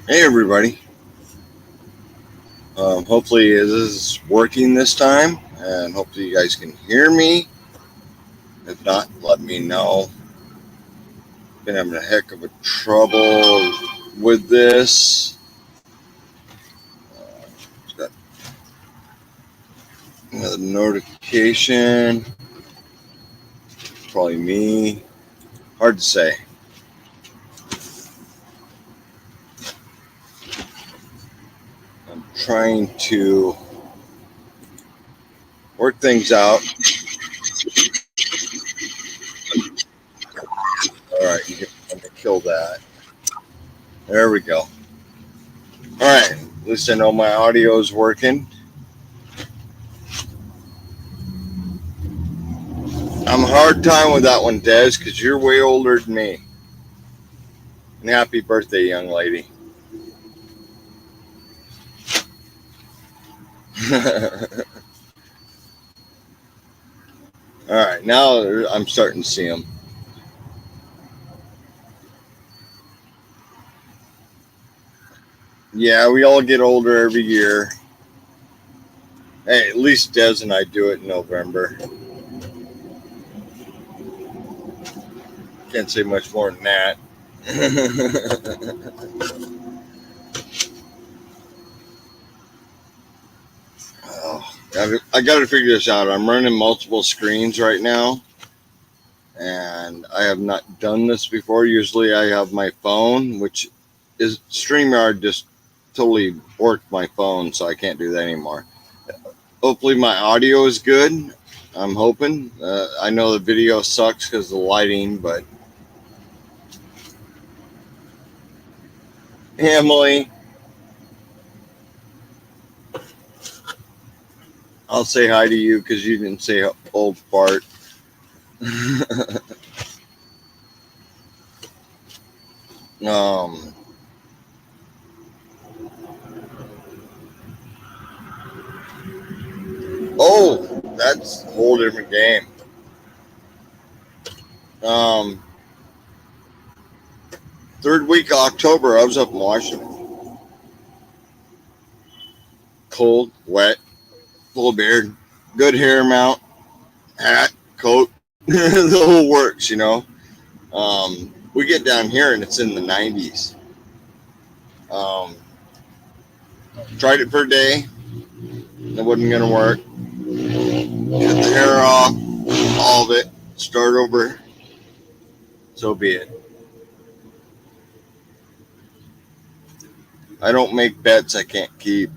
Hey everybody. Hopefully this is working this time, and hopefully you guys can hear me. If not, let me know. Been having a heck of a trouble with this. Got another notification. Probably me. Hard to say. I'm trying to work things out. All right, let me kill that. There we go. All right, at least I know my audio is working. I'm a hard time with that one, Des, because you're way older than me. And happy birthday, young lady. All right, now I'm starting to see them. Yeah, we all get older every year. Hey, at least Des and I do it in November. Can't say much more than that. Oh, I got to figure this out. I'm running multiple screens right now, and I have not done this before. Usually I have my phone, which is StreamYard just totally worked my phone, so I can't do that anymore. Hopefully my audio is good. I'm hoping. I know the video sucks because of the lighting, but Emily, I'll say hi to you because you didn't say old fart. um, oh, that's a whole different game. Um, third week of October, I was up in Washington. Cold, wet, full beard, good hair amount, hat, coat, the whole works, you know. We get down here and it's in the 90s. Um, tried it for a day. It wasn't going to work. Get the hair off, all of it, start over. So be it. I don't make bets I can't keep.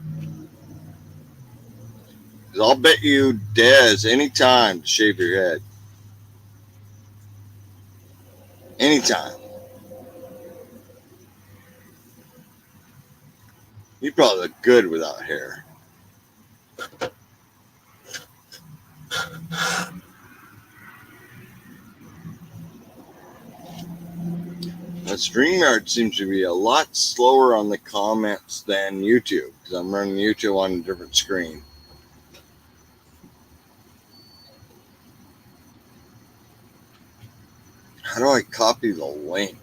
'Cause I'll bet you Dez anytime to shave your head. Anytime. You probably look good without hair. But StreamYard seems to be a lot slower on the comments than YouTube because I'm running YouTube on a different screen. How do I copy the link?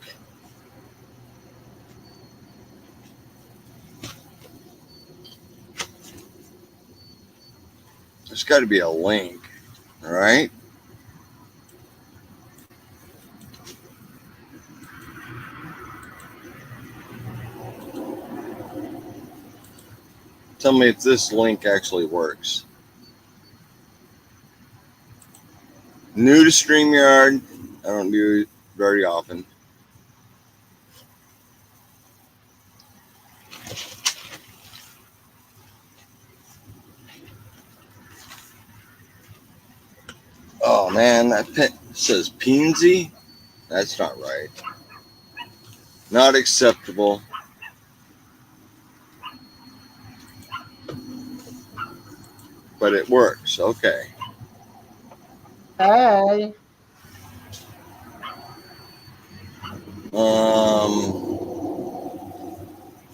There's got to be a link, right? Tell me if this link actually works. New to StreamYard. I don't do it very often. Oh man, that pen says Peensy. That's not right. Not acceptable. But it works. Okay. Hey,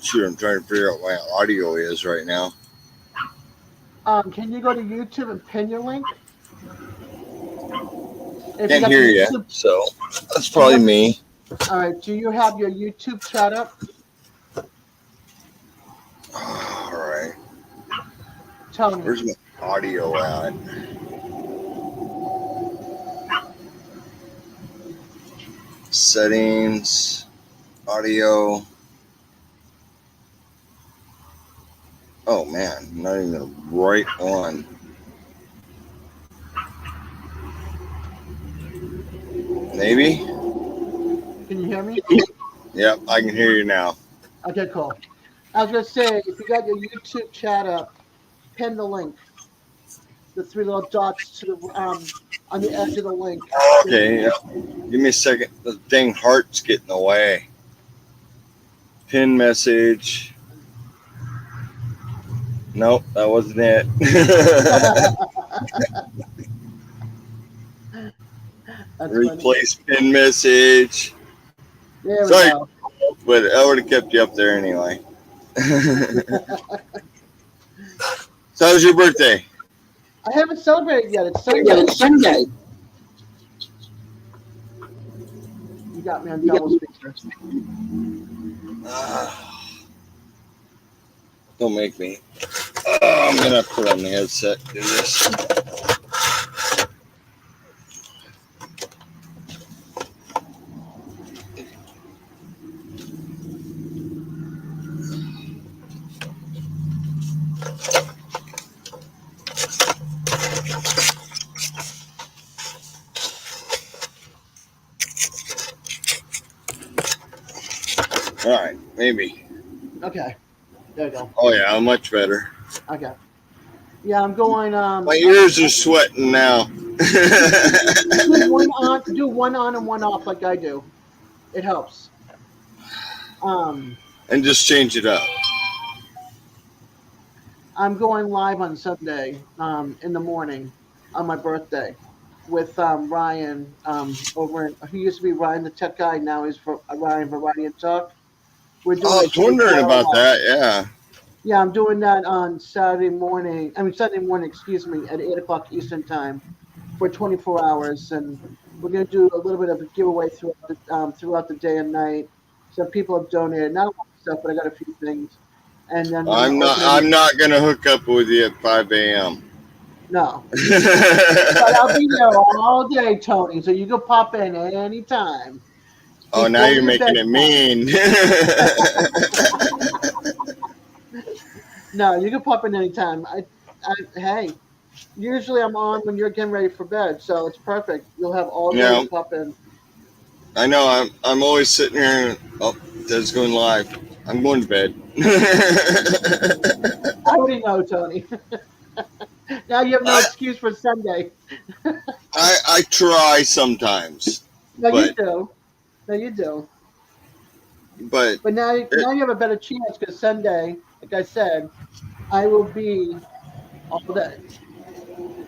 Shoot, I'm trying to figure out what my audio is right now. can you go to YouTube and pin your link? If you Can't got hear your you, YouTube, so that's do you probably have? me. All right, do you have your YouTube chat up? All right. Tony. Where's my audio at? Settings, audio. Oh man, not even the right one. Maybe? Can you hear me? Yep, I can hear you now. Okay, cool. I was gonna say, if you got your YouTube chat up, pin the link. The three little dots to the on the edge of the link. Okay, yep. Give me a second. The dang heart's getting away. Pin message. Nope, that wasn't it. That's Replace pin message. There Sorry, we go. but I would have kept you up there anyway. So, how was your birthday? I haven't celebrated yet. It's Sunday. Yeah, it's Sunday. You got me on double speaker. Don't make me. I'm gonna put on the headset. Do this. All right, maybe. Okay. There we go. Oh yeah, much better. Okay. Yeah, I'm going. My ears are sweating now. Do one on and one off like I do. It helps. And just change it up. I'm going live on Sunday in the morning on my birthday with Ryan over in, he used to be Ryan the Tech Guy, now he's for Ryan Variety and Talk. We're doing I was wondering about that. Yeah. Yeah, I'm doing that on Sunday morning, excuse me, at 8 o'clock Eastern time for 24 hours. And we're going to do a little bit of a giveaway throughout the day and night. So people have donated, not a lot of stuff, but I got a few things. And then I'm not gonna hook up with you at 5 a.m. No. But I'll be there all day, Tony, so you can pop in anytime. Oh, now you're making it mean. No, you can pop in anytime. Hey, usually I'm on when you're getting ready for bed, so it's perfect. You'll have all day to pop in. I know. I'm always sitting here. And, oh, Ded's going live. I'm going to bed. I already know, Tony. Now you have no excuse for Sunday. I try sometimes. You do. No, you do. But now you have a better chance because Sunday, like I said, I will be all day.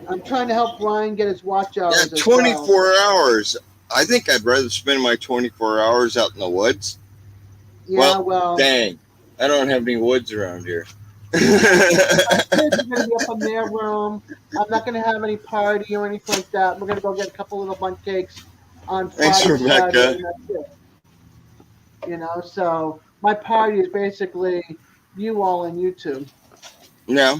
I'm trying to help Ryan get his watch hours. Yeah, 24 hours. I think I'd rather spend my 24 hours out in the woods. Yeah, well dang. I don't have any woods around here. My kids are going to be up in their room. I'm not going to have any party or anything like that. We're going to go get a couple little bundt cakes on Friday. Thanks, Rebecca. You know, so my party is basically you all on YouTube. Yeah.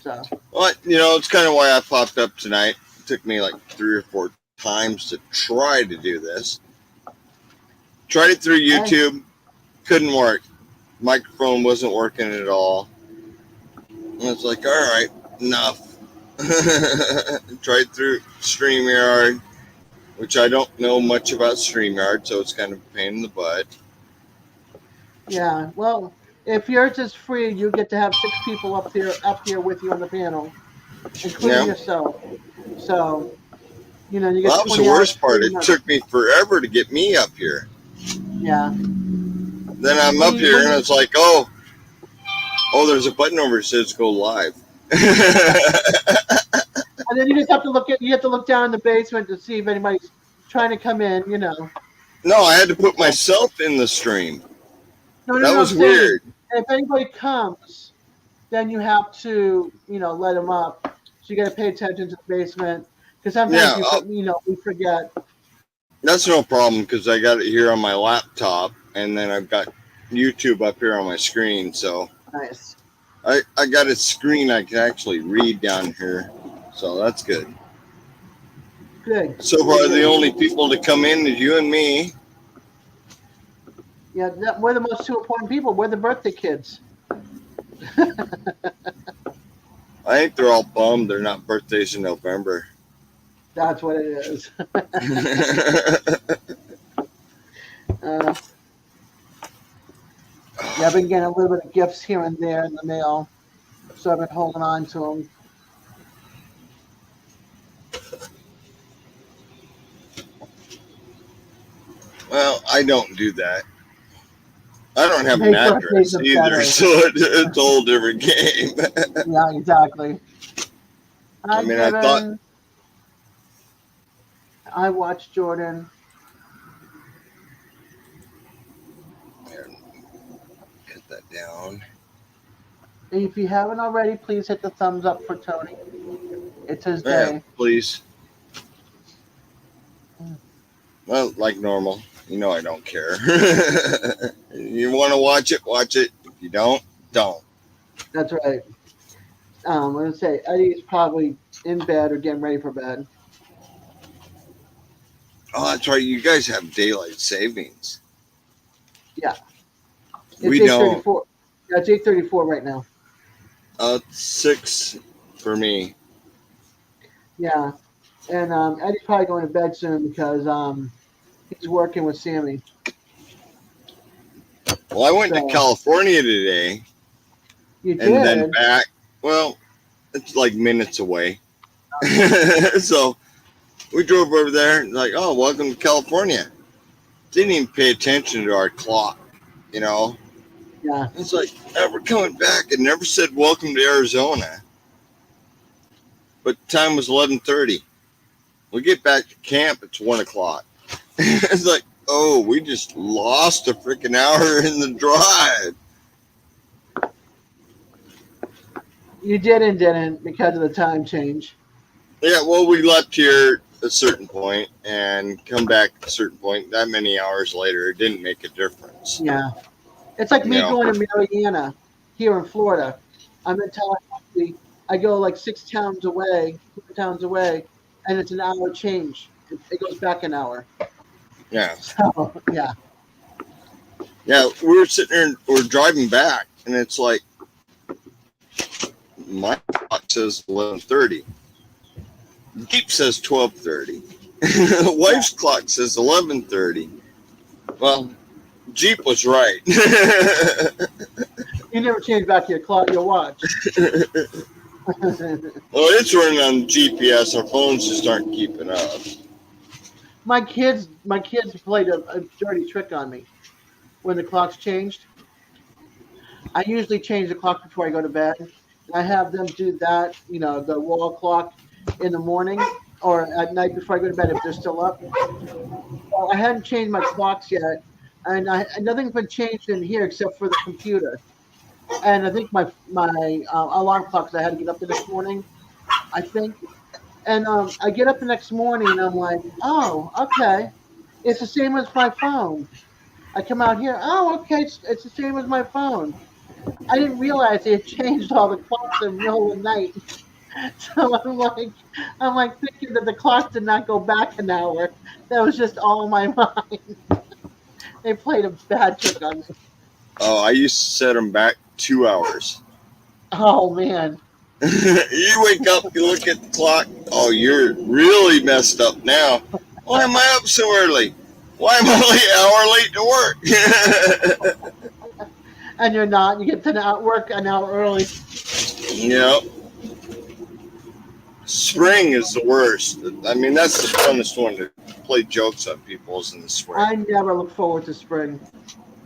So. Well, you know, it's kind of why I popped up tonight. It took me like 3 or 4 times to try to do this. Tried it through YouTube. Couldn't work. Microphone wasn't working at all. And I was like, all right, enough. Tried through StreamYard, which I don't know much about StreamYard, so it's kind of a pain in the butt. Yeah, well, if yours is free, you get to have 6 people up here with you on the panel, including yourself. So, you know, you get. Well, that was the worst part. It took me forever to get me up here. Yeah. Then I'm up here and it's like, oh, there's a button over that says go live. And then you just have to look down in the basement to see if anybody's trying to come in, you know. No, I had to put myself in the stream. That was weird. If anybody comes, then you have to, you know, let them up. So you got to pay attention to the basement because sometimes we forget. That's no problem because I got it here on my laptop and then I've got YouTube up here on my screen. So Nice. I got a screen I can actually read down here, so that's good. Good. So far, the only people to come in is you and me. Yeah, we're the most two important people. We're the birthday kids. I think they're all bummed they're not birthdays in November. That's what it is. Yeah, I've been getting a little bit of gifts here and there in the mail, so I've been holding on to them. Well, I don't do that. I don't have an Make birthdays address are either, better. so it's a whole different game. Yeah, exactly. I Hi, mean, I thought, Given. I watched Jordan. cut that down. If you haven't already, please hit the thumbs up for Tony. It's his Yeah, day. please. Well, like normal, you know I don't care. You want to watch it, watch it. If you don't, don't. That's right. I'm gonna say Eddie's probably in bed or getting ready for bed. Oh, that's right. You guys have daylight savings. Yeah, it's We 8:34. Yeah, it's 8:34 right now. don't. 6 for me. Yeah, and Eddie's probably going to bed soon because he's working with Sammy. Well, I went to So California today you and then did. back. Well, it's like minutes away. So we drove over there and like, oh, welcome to California. Didn't even pay attention to our clock, you know. Yeah, It's like, we're coming back. It never said welcome to Arizona. But time was 11:30. We get back to camp, it's 1 o'clock. It's like, oh, we just lost a freaking hour in the drive. you did and didn't because of the time change. Yeah, well, we left here at a certain point and come back at a certain point. That many hours later, it didn't make a difference. Yeah, it's like You me know, going to Mariana here in Florida. I'm in Tallahassee. I go like 6 towns away, 4 towns away, and it's an hour change. It goes back an hour. yeah. So yeah, Yeah, we were sitting there and we're driving back, and it's like, my clock says 11:30. Jeep says 12:30. Wife's clock says 11:30. Well, Jeep was right. you never change back your clock, your watch. Well, it's running on GPS. Our phones just aren't keeping up. my kids played a dirty trick on me when the clocks changed. I usually change the clock before I go to bed. I have them do that, the wall clock in the morning or at night before I go to bed if they're still up. Well, I hadn't changed my clocks yet, and nothing's been changed in here except for the computer. And I think my alarm clock, 'cause I had to get up the next morning, I think. And I get up the next morning and I'm like, oh, okay, it's the same as my phone. I come out here, oh, okay, it's the same as my phone. I didn't realize they had changed all the clocks in the middle of the night. So I'm like thinking that the clock did not go back an hour. That was just all in my mind. They played a bad trick on me. Oh, I used to set them back 2 hours. Oh man. You wake up, you look at the clock. Oh, you're really messed up now. Why am I up so early? Why am I an hour late to work? And you're not. You get to work an hour early. Yep. Spring is the worst. I mean, that's the funnest one to play jokes on people is in the spring. I never look forward to spring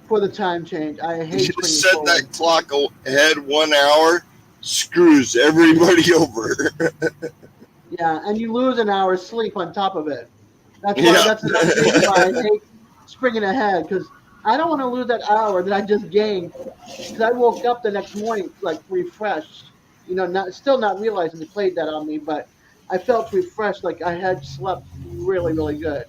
for the time change. I hate You spring. just set that clock ahead 1 hour, screws everybody over. Yeah, and you lose an hour's sleep on top of it. That's why. Yeah. That's another reason why I hate springing ahead because I don't want to lose that hour that I just gained. Because I woke up the next morning like refreshed. Still not realizing they played that on me, but I felt refreshed, like I had slept really, really good.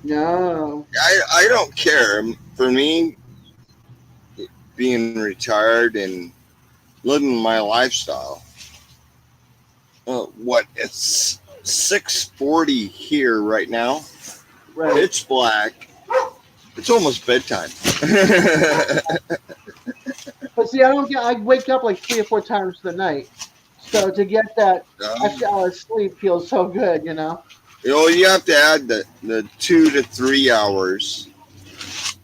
No. I don't care. For me, being retired and living my lifestyle. It's 6:40 here right now. Right. Pitch black. It's almost bedtime. But see, I wake up like 3 or 4 times a night. So to get that extra hour of sleep feels so good, you know? You have to add the 2 to 3 hours.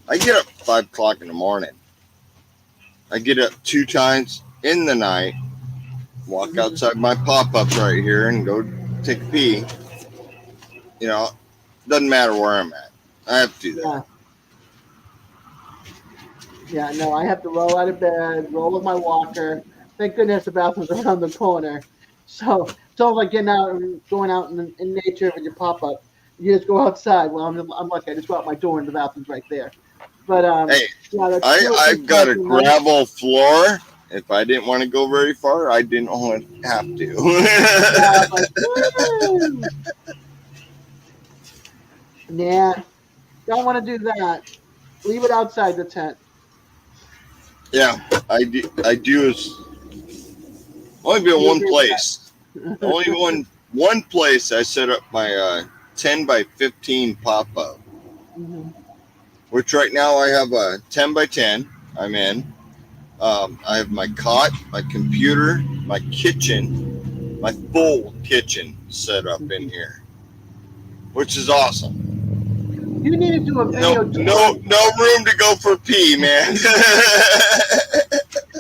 I get up 5 o'clock in the morning. I get up 2 times in the night, walk outside my pop-up right here and go take a pee. Doesn't matter where I'm at. I have to do that. Yeah, no, I have to roll out of bed, roll with my walker. Thank goodness the bathroom's around the corner. So it's all like getting out and going out in nature with your pop-up. You just go outside. Well, I'm lucky. I just go out my door and the bathroom's right there. But hey, yeah, I've got a gravel floor. If I didn't want to go very far, I didn't have to. Yeah, like, woo! Nah, don't want to do that. Leave it outside the tent. Yeah, I do. Only been one place. Only one place I set up my 10 by 15 pop-up. Mm-hmm. Which right now I have a 10 by 10. I'm in. I have my cot, my computer, my kitchen, my full kitchen set up in here, which is awesome. You need to do a video. No room to go for pee, man.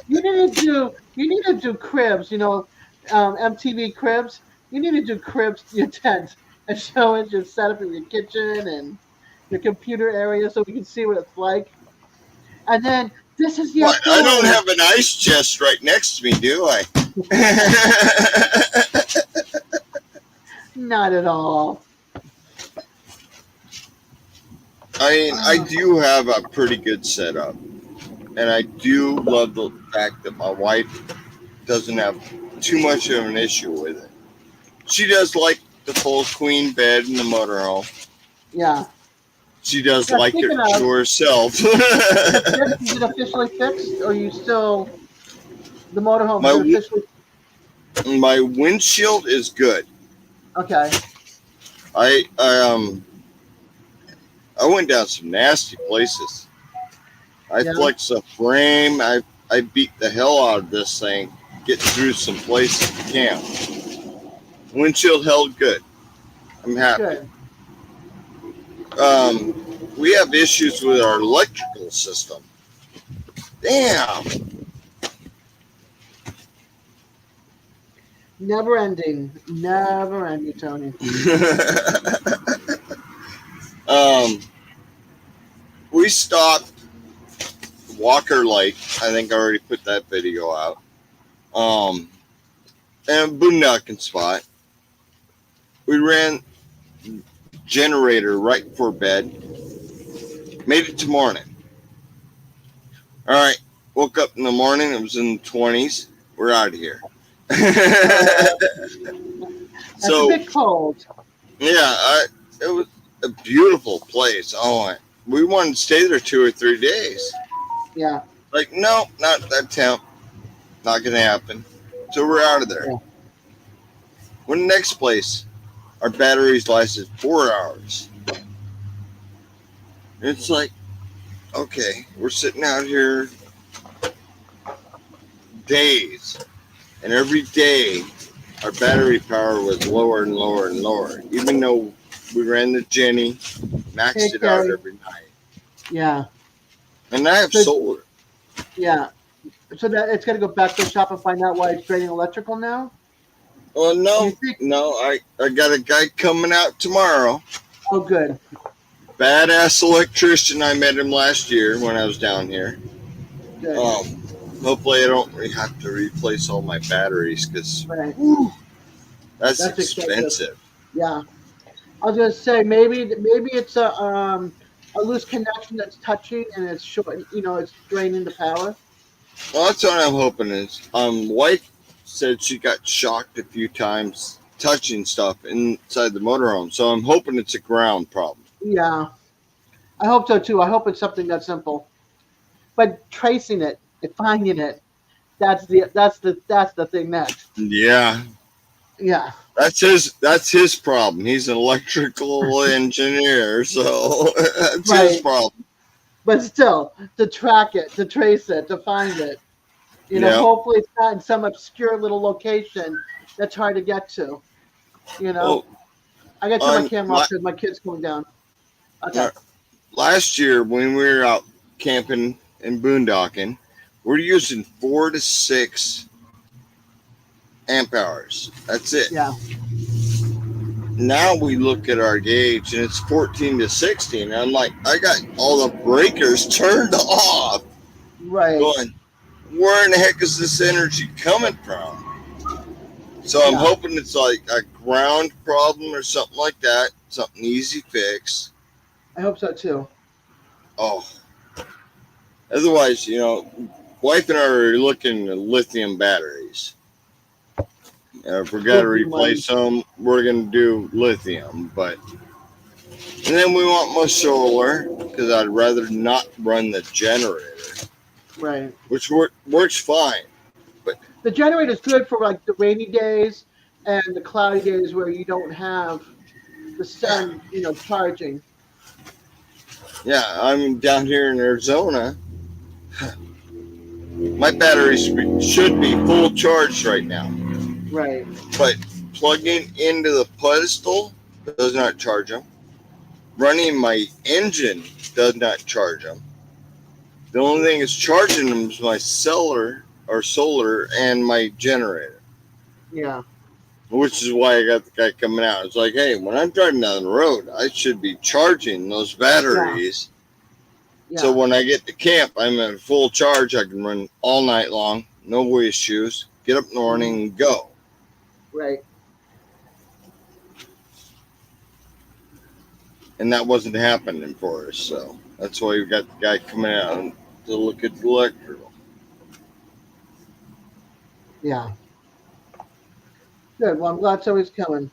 You need to do cribs. MTV Cribs. You need to do cribs to your tent and show it your setup in your kitchen and your computer area so we can see what it's like. And then this is the. What? I don't have an ice chest right next to me, do I? Not at all. I mean, I do have a pretty good setup, and I do love the fact that my wife doesn't have too much of an issue with it. She does like the full queen bed in the motorhome. Yeah. She does like it to herself. Is it officially fixed, or are you still the motorhome? My windshield is good. Okay. I went down some nasty places. I flexed a frame. I beat the hell out of this thing. Get through some places to camp. Windshield held good. I'm happy. Good. We have issues with our electrical system. Damn. Never ending, Tony. We stopped Walker Lake. I think I already put that video out. And a boondocking spot. We ran generator right before bed. Made it to morning. All right. Woke up in the morning. It was in the 20s. We're out of here. That's So a bit cold. Yeah, it was a beautiful place. We wanted to stay there 2 or 3 days. Yeah. Like, no, not that temp. Not gonna happen. So we're out of there. Yeah. When the next place, our batteries lasted 4 hours. It's like, okay, we're sitting out here days, and every day our battery power was lower and lower and lower, even though we ran the Jenny, maxed it out every night. Yeah. And I have solar. Yeah. So that it's got to go back to the shop and find out why it's draining electrical now? Well, no, I got a guy coming out tomorrow. Oh, good. Badass electrician. I met him last year when I was down here. Good. Hopefully I don't have to replace all my batteries because that's expensive. Yeah. I was gonna say maybe it's a loose connection that's touching and it's short. It's draining the power. Well, that's what I'm hoping is. Wife said she got shocked a few times touching stuff inside the motorhome, so I'm hoping it's a ground problem. Yeah, I hope so too. I hope it's something that simple. But tracing it, and finding it. That's the thing next. Yeah, Yeah, that's his problem. He's an electrical engineer, so that's his right. problem. But still, to track it, to trace it, to find it. Yeah. Hopefully it's not in some obscure little location that's hard to get to. You know, Well, I gotta turn my on camera off because my kid's coming down. Okay. last year when we were out camping and boondocking, we're using 4 to 6 amp hours. That's it. Yeah. Now we look at our gauge and it's 14 to 16. I'm like, I got all the breakers turned off. Right. Going, where in the heck is this energy coming from? So I'm Yeah. hoping it's like a ground problem or something like that. Something easy fix. I hope so too. Oh, otherwise, wife and I are looking at lithium batteries. If we got to replace them, we're going to do lithium. And then we want more solar because I'd rather not run the generator. Right. Which works fine. But the generator's good for like the rainy days and the cloudy days where you don't have the sun, charging. Yeah, I'm down here in Arizona. My batteries should be full charged right now. Right. But plugging into the pedestal does not charge them. Running my engine does not charge them. The only thing that's charging them is my solar and my generator. Yeah. Which is why I got the guy coming out. It's like, hey, when I'm driving down the road, I should be charging those batteries. Yeah. So when I get to camp, I'm at full charge. I can run all night long, no issues. Get up in the morning and go. Right. And that wasn't happening for us, so that's why we got the guy coming out to look at the electrical. Yeah. Good. Well, I'm glad somebody's coming.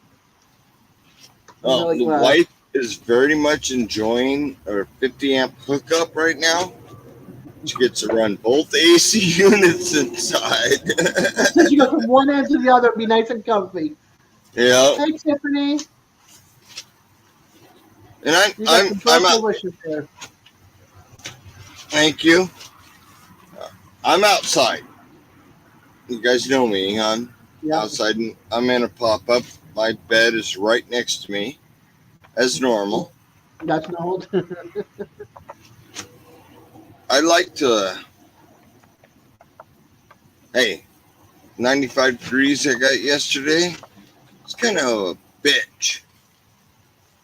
The wife is very much enjoying our 50 amp hookup right now. She gets to run both AC units inside. Since you go from one end to the other, be nice and comfy. Yeah. Hey, Tiffany. And I'm out. There. Thank you. I'm outside. You guys know me, hon. Yeah. Outside. I'm in a pop-up. My bed is right next to me, as normal. That's normal. I like to. Hey, 95 degrees I got yesterday. It's kind of a bitch,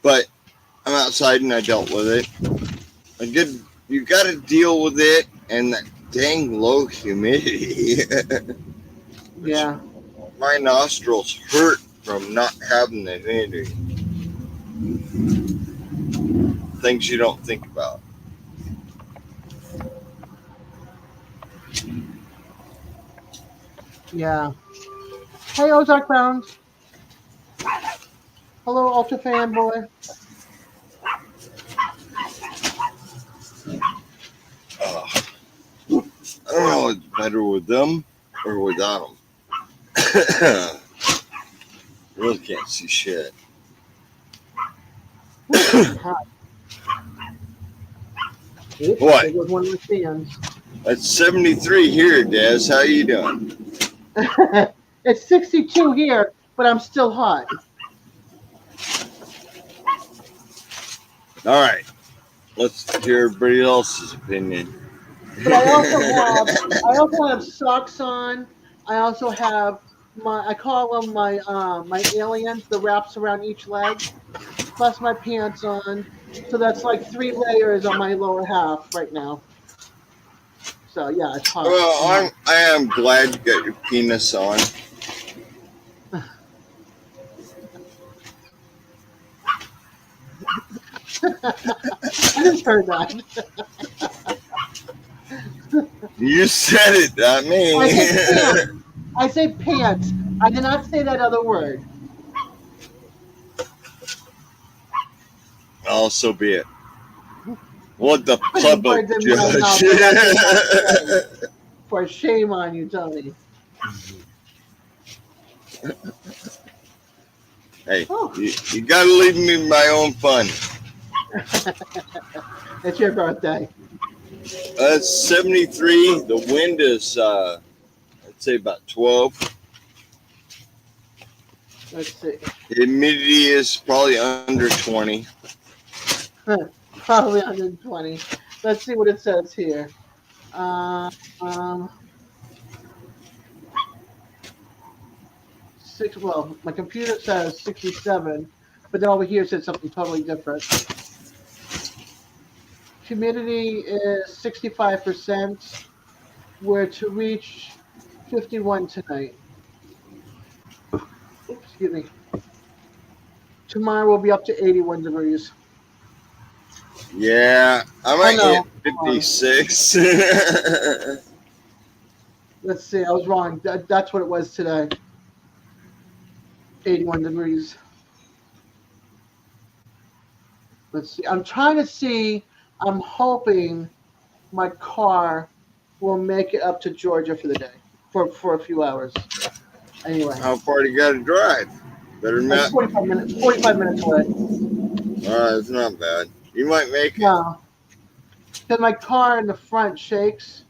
but I'm outside and I dealt with it. You got to deal with it and that dang low humidity. Yeah. My nostrils hurt from not having the humidity. Things you don't think about. Yeah. Hey, Ozark Bounds. Hello, Ultra Fanboy. I don't know what's better with them or without them. Really can't see shit. What? There goes one of the fans. It's 73 here, Des. How you doing? It's 62 here, but I'm still hot. All right. Let's hear everybody else's opinion. But I also have socks on. I also have I call them my aliens, the wraps around each leg, plus my pants on. So that's like 3 layers on my lower half right now. So yeah, it's hot. Well, I am glad you got your penis on. I just heard that. You said it, not me. I say pants. I did not say that other word. Oh, so be it. What the public judge. For shame on you, Tony. Hey, Oh. you got to leave me my own fun. It's your birthday. It's 73. The wind is, I'd say about 12. Let's see. The humidity is probably under 20. Probably 120. Let's see what it says here. Um, 6. Well, my computer says 67, but then over here it says something totally different. Humidity is 65%. We're to reach 51 tonight. Oops, excuse me. Tomorrow we'll be up to 81 degrees. Yeah, I might no. hit 56. Let's see, I was wrong. That's what it was today. 81 degrees. Let's see. I'm trying to see. I'm hoping my car will make it up to Georgia for the day, for a few hours. Anyway. How far do you got to drive? Better than that. 45 minutes. 45 minutes away. It's not bad. You might make it. No. Because my car in the front shakes.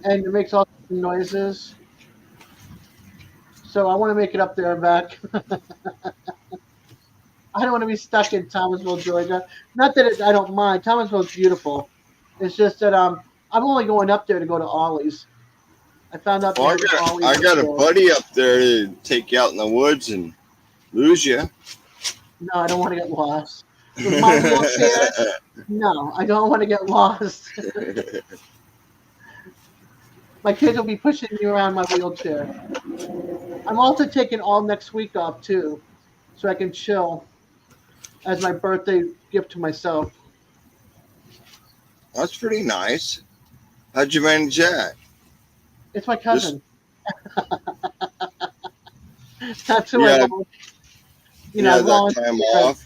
And it makes all kinds of noises. So I want to make it up there and back. I don't want to be stuck in Thomasville, Georgia. Not that I don't mind. Thomasville's beautiful. It's just that I'm only going up there to go to Ollie's. I found out. Well, I got a buddy up there to take you out in the woods and lose you. No, I don't want to get lost. With my wheelchair, no, I don't want to get lost. My kids will be pushing me around my wheelchair. I'm also taking all next week off too, so I can chill as my birthday gift to myself. That's pretty nice. How'd you manage that? It's my cousin. That's who I want. You know, that time off.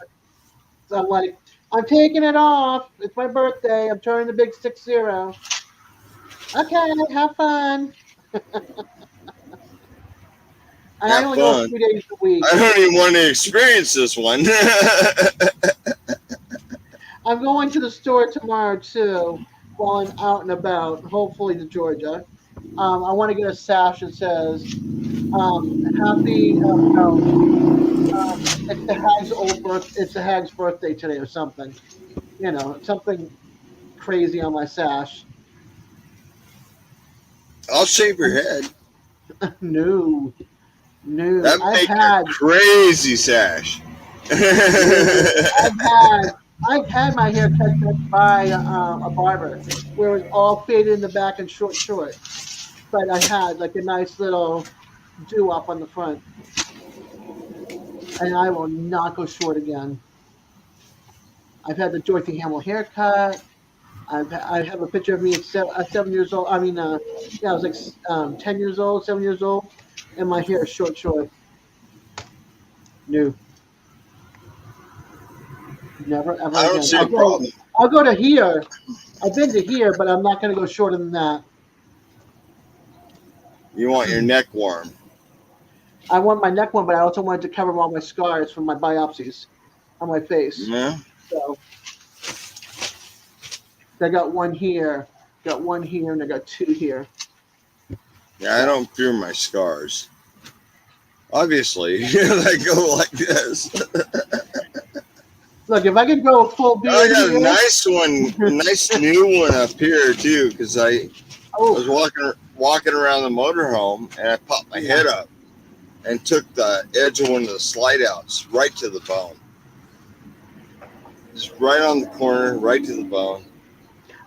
So I'm like, I'm taking it off. It's my birthday. I'm turning the big 6-0. Okay, have fun. I only go 3 days a week. I don't even want to experience this one. I'm going to the store tomorrow too, while I'm out and about. Hopefully to Georgia. I want to get a sash that says "Happy." It's the hag's It's the hag's birthday today, or something. You know, something crazy on my sash. I'll shave your head. No. That make a crazy sash. I've had my hair cut by a barber, where it was all faded in the back and short. But I had like a nice little do-up on the front. And I will not go short again. I've had the Dorothy Hamill haircut. I have a picture of me at 7 years old. I mean, I was like 10 years old, 7 years old, and my hair is short. No. Never, ever I don't again. see a problem. I'll go to here. I've been to here, but I'm not going to go shorter than that. You want your neck warm. I want my neck warm, but I also wanted to cover all my scars from my biopsies on my face. Yeah. So I got one here, and I got 2 here. Yeah, I don't fear my scars. Obviously, they go like this. Look, if I could grow a full beard, I got a nice one, a nice new one up here too, because I was walking around the motorhome and I popped my head up and took the edge of one of the slide outs right to the bone. Just right on the corner, right to the bone.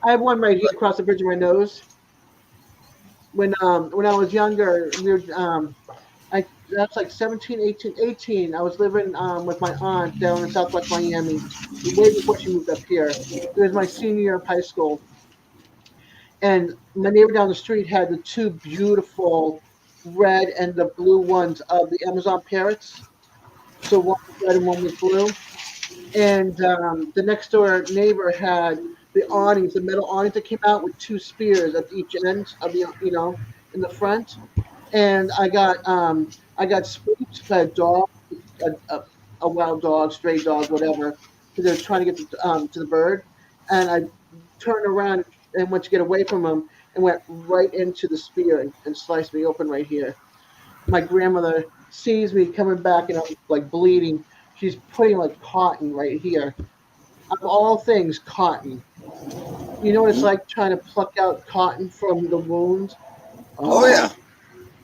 I have one right here across the bridge of my nose. When I was younger, that's like 17, 18. I was living with my aunt down in Southwest Miami, way before she moved up here. It was my senior year of high school. And my neighbor down the street had the 2 beautiful red and the blue ones of the Amazon parrots. So one was red and one was blue. And the next door neighbor had the awnings, the metal awnings that came out with two spears at each end of the, in the front. And I got spooked by a dog, a, a, a wild dog, stray dog, whatever, because they were trying to get to the bird, and I turned around and went to get away from him and went right into the spear and sliced me open right here. My grandmother sees me coming back and I'm like bleeding. She's putting like cotton right here. Of all things, cotton. You know what it's like trying to pluck out cotton from the wound? Oh yeah.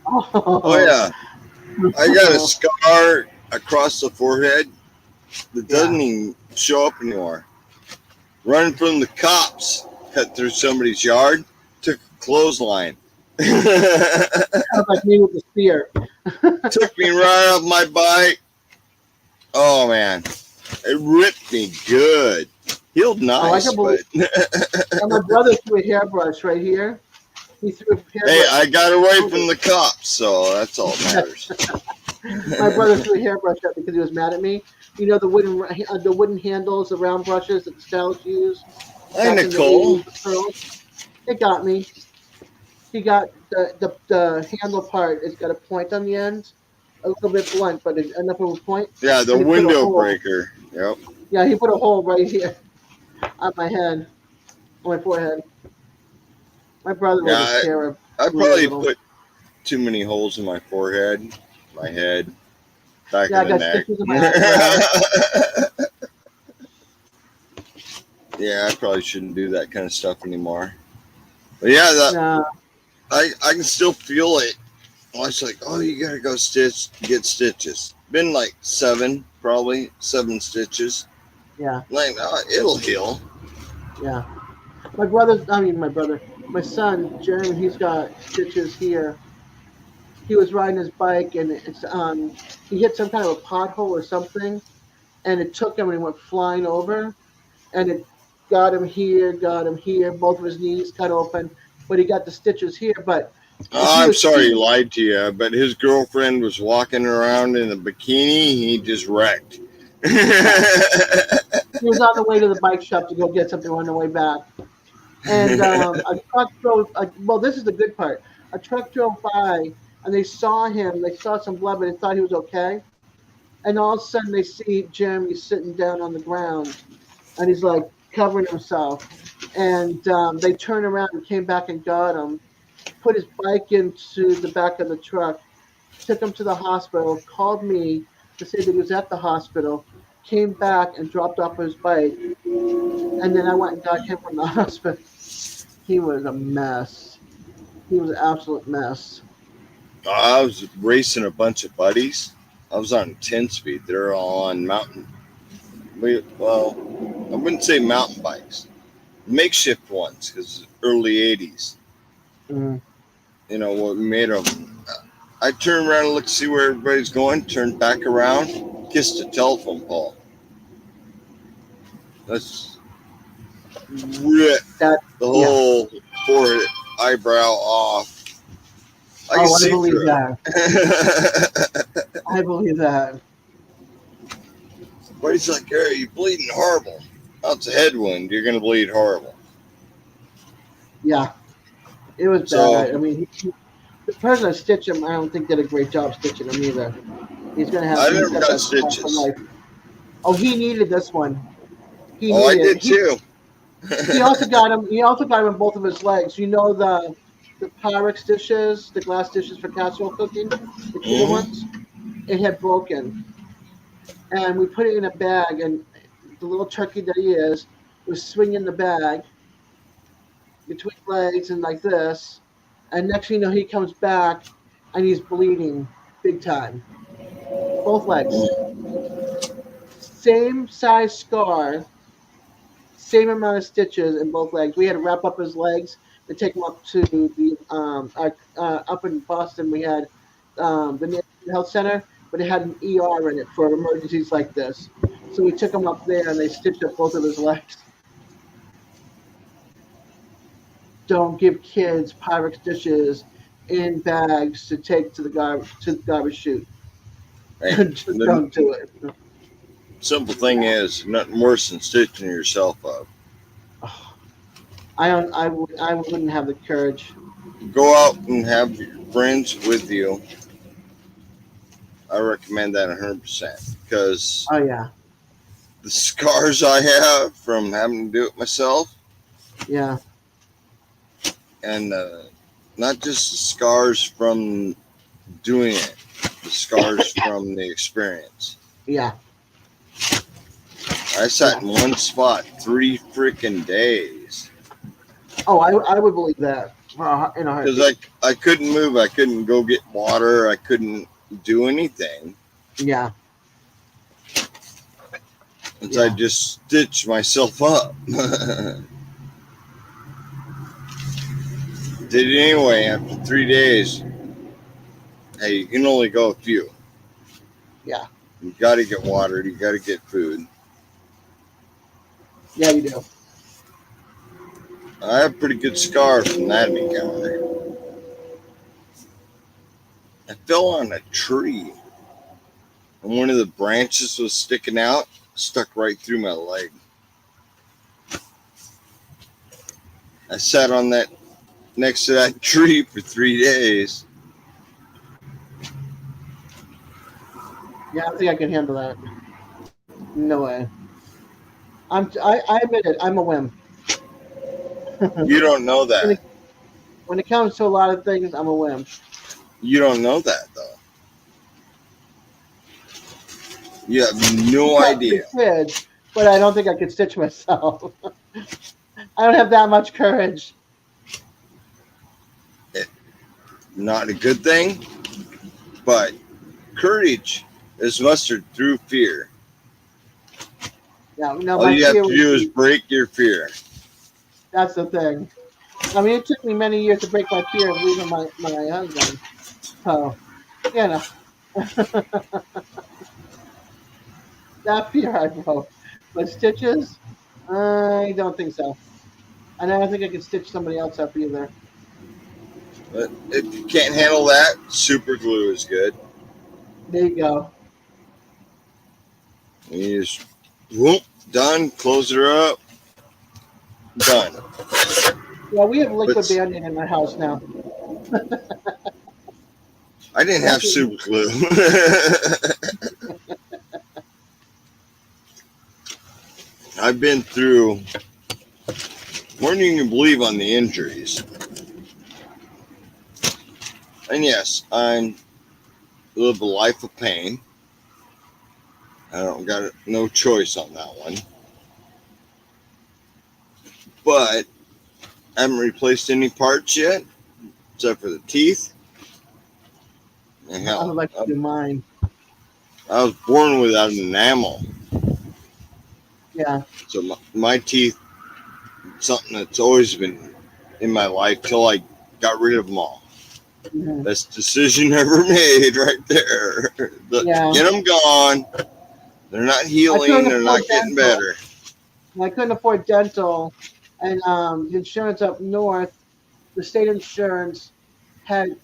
Oh Oh, yeah. I got a scar across the forehead that doesn't even show up anymore. Running from the cops, cut through somebody's yard, took a clothesline. Sounds like me with the spear. Took me right off my bike. Oh man, it ripped me good. Healed nice, can but believe- And my brother threw a hairbrush right here. He threw a hairbrush. hey, I got away from the cops, so that's all that matters. My brother threw a hairbrush at me because he was mad at me. You know the wooden handles, the round brushes that the stylists use. Hi, back in the Nicole. 80s, the curls. It got me. He got the handle part. It's got a point on the end, a little bit blunt, but enough of a point. Yeah, the And he put a window hole. breaker. Yep. Yeah, he put a hole right here on my head, on my forehead. My brother was Yeah, a cherub. I Really probably little. put too many holes in my forehead, my head, back Yeah, I of the got neck. stitches in my eyebrows. Yeah, I probably shouldn't do that kind of stuff anymore. But yeah, that No, I can still feel it. I was like, oh, you gotta go get stitches. Been like probably seven stitches. yeah, Like, it'll heal. yeah. My son, Jeremy, he's got stitches here. He was riding his bike and he hit some kind of a pothole or something, and it took him and he went flying over, and it got him here, both of his knees cut open, but he got the stitches here. But Oh, I'm sorry he lied to you, but his girlfriend was walking around in a bikini. He just wrecked. he was on the way to the bike shop to go get something on the way back. And a truck drove. Well, this is the good part. A truck drove by, and they saw him. They saw some blood, but they thought he was okay. And all of a sudden, they see Jeremy sitting down on the ground, and he's like covering himself. And they turned around and came back and got him. Put his bike into the back of the truck. Took him to the hospital. Called me to say that he was at the hospital. Came back and dropped off his bike. And then I went and got him from the hospital. He was a mess. He was an absolute mess. I was racing a bunch of buddies. I was on 10 speed. They're all on mountain. Well, I wouldn't say mountain bikes, makeshift ones, because early 80s. Mm. You know what made them. I turned around and looked to see where everybody's going. Turned back around, kissed a telephone pole. That's ripped the whole forehead eyebrow off. I can see believe through that. it. I believe that. But he's like, "Hey, you're bleeding horrible. Oh, it's a head wound. You're gonna bleed horrible." Yeah, it was So- bad. I mean, the person that stitched him, I don't think did a great job stitching him either. He's gonna have. I he's never got got that scar for stitches. life. Oh, he needed this one. He Oh, I needed- did too. He also got him. He also got him in both of his legs. You know the Pyrex dishes, the glass dishes for casserole cooking, the clear Mhm. ones. It had broken, and we put it in a bag. And the little turkey that he is was swinging the bag between legs and like this. And next thing you know, he comes back, and he's bleeding big time. Both legs, same size scar. Same amount of stitches in both legs. We had to wrap up his legs and take him up to the up in Boston. We had the National Health Center, but it had an ER in it for emergencies like this. So we took him up there and they stitched up both of his legs. Don't give kids Pyrex dishes in bags to take to the garbage chute. Hey, Just the don't do it. simple thing is, nothing worse than stitching yourself up. I don't. I wouldn't have the courage. Go out and have your friends with you. I recommend that 100% because Oh yeah, the scars I have from having to do it myself, yeah, and not just the scars from doing it, the scars from the experience. yeah, I sat yeah. in one spot 3 freaking days Oh, I would believe that in a because heartbeat. I couldn't move. I couldn't go get water. I couldn't do anything. Yeah, And so I yeah, just stitched myself up. Did it anyway after 3 days. Hey, you can only go a few. yeah, You got to get water. You got to get food. yeah. You do. I have a pretty good scar from that encounter. I fell on a tree, and one of the branches was sticking out, stuck right through my leg. I sat on that next to that tree for 3 days. Yeah, I think I can handle that. No way. I admit it. I'm a whim. You don't know when that. it when it comes to a lot of things, I'm a whim. You don't know that though. You have no Yeah, we idea. could, but I don't think I could stitch myself. I don't have that much courage. Not a good thing, but courage is mustered through fear. Yeah, no, All my you have fear to would do is be break your fear. that's the thing. I mean, it took me many years to break my fear of leaving my husband. So, you know, that fear I broke. But stitches, I don't think so. And I don't think I could stitch somebody else up either. But if you can't handle that, super glue is good. There you go. You just whoop, done, close her up, done. Yeah, we have liquid But banding in my house now. I didn't have That's what, super glue. I've been through more than you can believe on the injuries. And yes, I live a life of pain. I don't got no choice on that one. But I haven't replaced any parts yet, except for the teeth. And I would hell, like to do mine. I was born without an enamel. Yeah. So my teeth, something that's always been in my life till I got rid of them all. Mhm. Best decision ever made right there. Yeah. Get them gone. They're not I healing. couldn't They're afford not getting dental. better. I couldn't afford dental, and the insurance up north, the state insurance had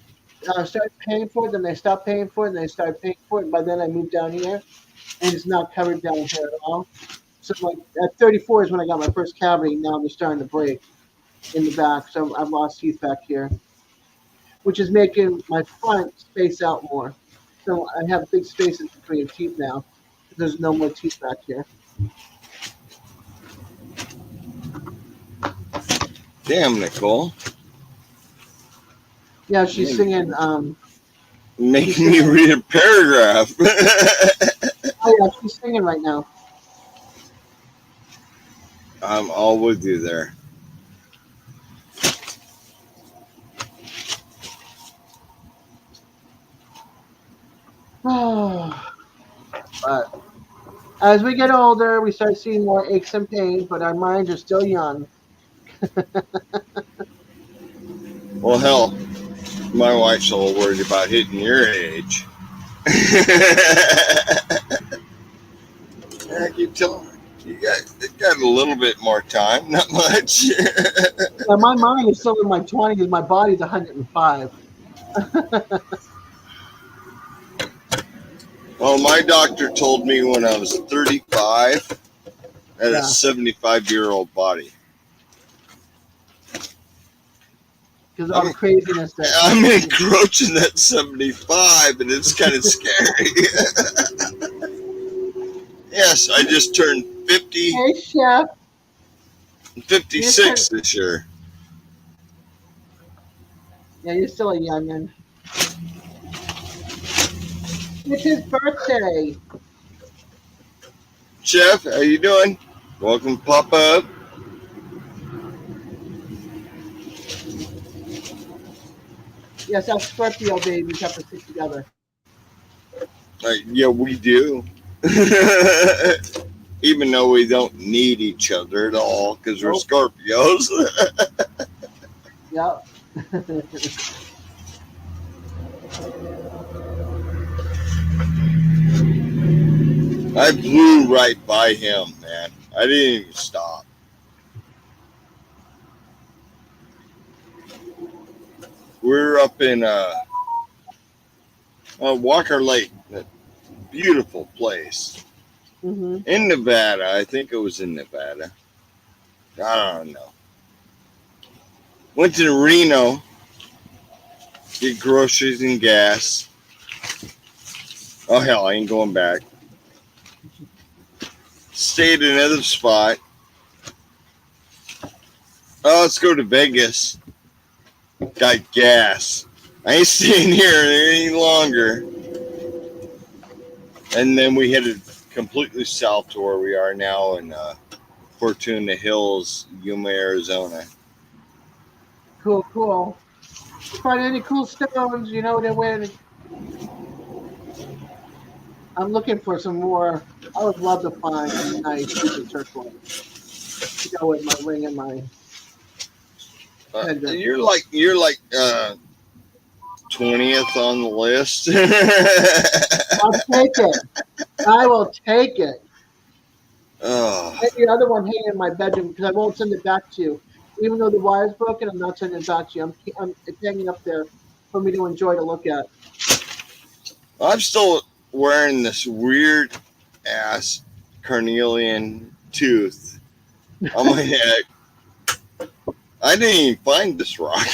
started paying for it, then they stopped paying for it, and they started paying for it. And by then, I moved down here, and it's not covered down here at all. So, like at 34 is when I got my first cavity. Now they're starting to break in the back, so I've lost teeth back here, which is making my front space out more. So I have big spaces between teeth now. There's no more teeth back here. Damn, Nicole. Yeah, she's You're singing. She's making me singing. read a paragraph. Oh yeah, she's singing right now. I'm all with you there. But as we get older, we start seeing more aches and pains, but our minds are still young. Well, hell, my wife's all worried about hitting your age. I keep telling her, you got a little bit more time, not much. Yeah, my mind is still in my 20s. My body's 105. Well, my doctor told me when I was 35, I had a Yeah, 75-year-old body. because of all the craziness that I'm encroaching that 75, and it's kind of scary. Yes, I just turned 50, Hey, Chef. 56 this year. Yeah, you're still a youngin'. It's his birthday. Chef, how you doing? Welcome, pop up. Yes, us Scorpio babies have to stick together. Yeah, we do. Even though we don't need each other at all because we're Scorpios. Yep. I blew right by him, man. I didn't even stop. We're up in Walker Lake, that beautiful place. Mm-hmm. In Nevada. I think it was in Nevada. I don't know. Went to Reno, get groceries and gas. Oh, hell, I ain't going back. Stayed at another spot. Oh, let's go to Vegas. Got gas. I ain't staying here any longer. And then we headed completely south to where we are now in Fortuna Hills, Yuma, Arizona. Cool, cool. If you find any cool stones, you know where. I'm looking for some more. I would love to find some nice piece of turquoise to go with my ring and my pendant. You're like 20th on the list. I'll take it. I will take it. Oh. I have the other one hanging in my bedroom because I won't send it back to you. Even though the wire's broken, I'm not sending it back to you. It's hanging up there for me to enjoy to look at. I'm still wearing this weird ass carnelian tooth on my head. I didn't even find this rock.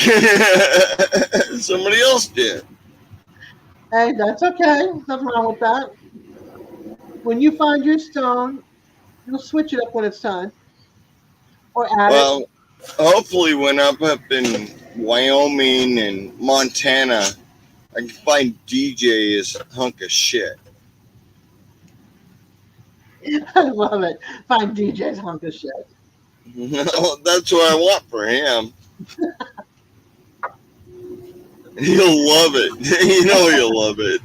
Somebody else did. Hey, that's okay. Nothing wrong with that. When you find your stone, you'll switch it up when it's time. Or add it. Hopefully when I'm up in Wyoming and Montana, I can find DJ's hunk of shit. I love it. Find DJ's hunk of shit. That's what I want for him. He'll love it. You know he'll love it.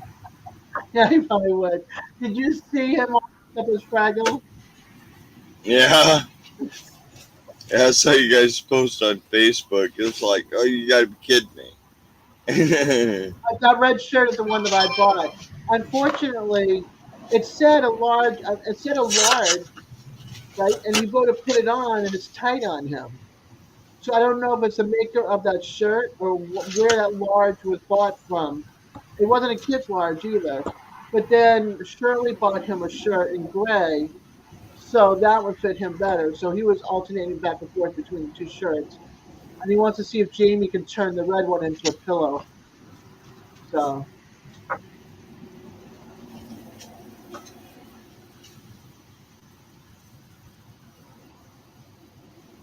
Yeah, he probably would. Did you see him on his Fraggle? Yeah. I saw you guys post on Facebook. It's like, oh, you gotta be kidding me. That red shirt is the one that I bought. Unfortunately, it said a large, right? And you go to put it on, and it's tight on him. So I don't know if it's the maker of that shirt or where that large was bought from. It wasn't a kid's large either. But then Shirley bought him a shirt in gray, so that would fit him better. So he was alternating back and forth between the two shirts. And he wants to see if Jamie can turn the red one into a pillow. So.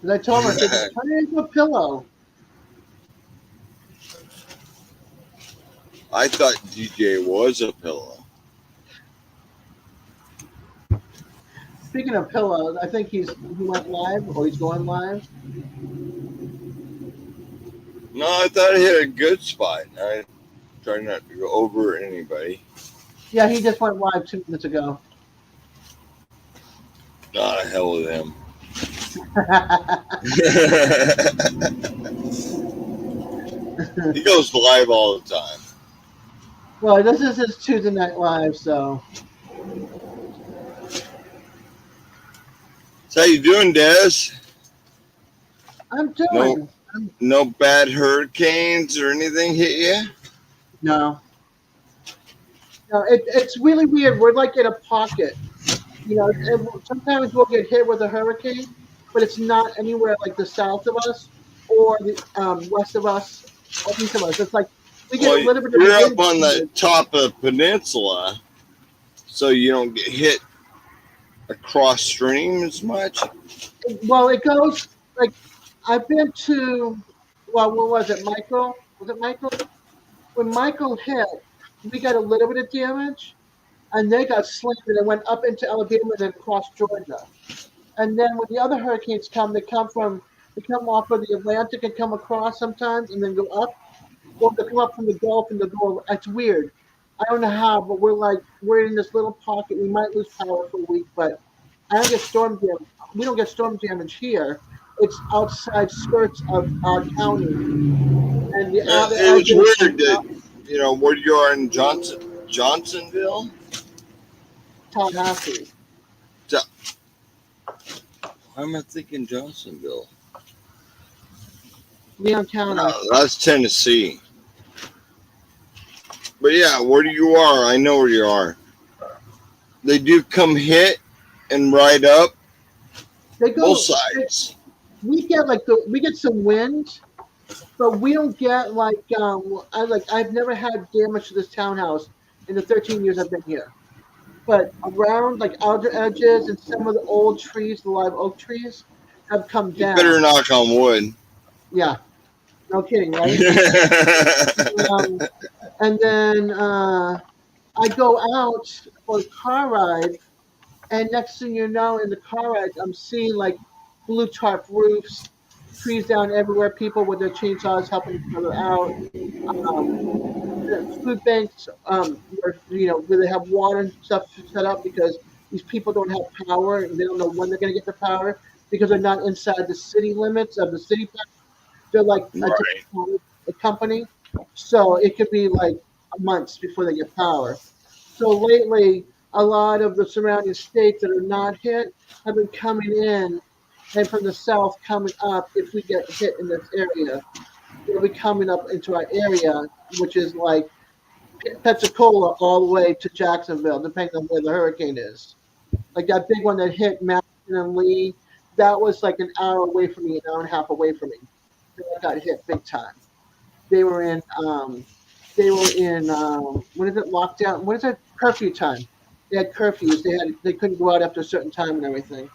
Because I told him, I said, turn it into a pillow. I thought DJ was a pillow. Speaking of pillows, I think he went live or he's going live. No, I thought he had a good spot. I try not to go over anybody. Yeah, he just went live 2 minutes ago. Not a hell with him. He goes live all the time. Well, this is his Tuesday Night Live, so. So how you doing, Des? I'm doing. No bad hurricanes or anything hit you? No. No, it's really weird. We're like in a pocket. You know, sometimes we'll get hit with a hurricane, but it's not anywhere like the south of us. or the west of us or east of us. It's like we get Well, a little bit of you're wind up on the damage. top of the peninsula, so you don't get hit across stream as much. Well, it goes like I've been to. Well, what was it, Michael? Was it Michael? When Michael hit, we got a little bit of damage, and they got slammed and it went up into Alabama and then across Georgia. And then when the other hurricanes come, they come off of the Atlantic and come across sometimes and then go up, or they come up from the Gulf and they go. It's weird. I don't know how, but we're in this little pocket. We might lose power for a week, but I don't get storm damage. We don't get storm damage here. It's outside skirts of our county and the outer It was edges of weird that where you are in Johnsonville. Tallahassee. Why am I thinking Johnsonville? Leon County. No, that's Tennessee. But yeah, where you are, I know where you are. They do come hit and ride up They go both sides. We get we get some wind, but we don't get I've never had damage to this townhouse in the 13 years I've been here. But around like outer edges and some of the old trees, the live oak trees, have come You down. better knock on wood. Yeah, no kidding, right? And then I go out for a car ride, and next thing you know, in the car ride, I'm seeing like blue tarp roofs, trees down everywhere, people with their chainsaws helping each other out. The food banks, where they have water and stuff set up because these people don't have power and they don't know when they're going to get the power because they're not inside the city limits of the city. They're like a company, so it could be like months before they get power. So lately, a lot of the surrounding states that are not hit have been coming in, and from the south coming up. If we get hit in this area, they'll be coming up into our area, which is like Pensacola all the way to Jacksonville, depending on where the hurricane is. Like that big one that hit Madison and Lee, that was like an hour away from me, an hour and a half away from me. They got hit big time. They were in what is it, lockdown? What is it, curfew time? They had curfews. They couldn't go out after a certain time and everything.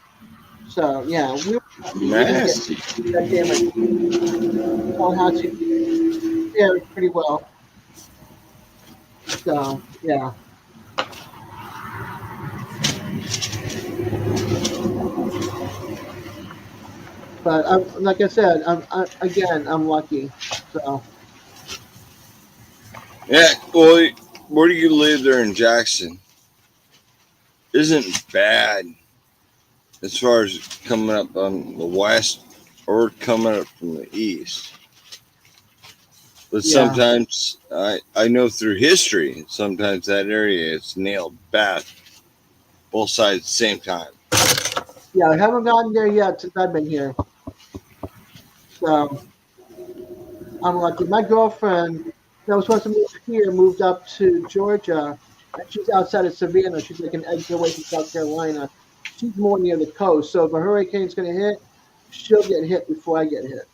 So yeah, we didn't get Nasty. that damage. Tallahassee fared pretty well. So yeah. But like I said, I'm lucky. So Yeah, well, where do you live there in Jackson? Isn't bad as far as coming up on the west or coming up from the east. But Yeah. sometimes I know through history, sometimes that area is nailed back both sides at the same time. yeah, I haven't gotten there yet since I've been here. So I'm lucky. My girlfriend that was supposed to move here moved up to Georgia, and she's outside of Savannah. She's like an exit away from South Carolina. She's more near the coast. So if a hurricane's going to hit, she'll get hit before I get hit.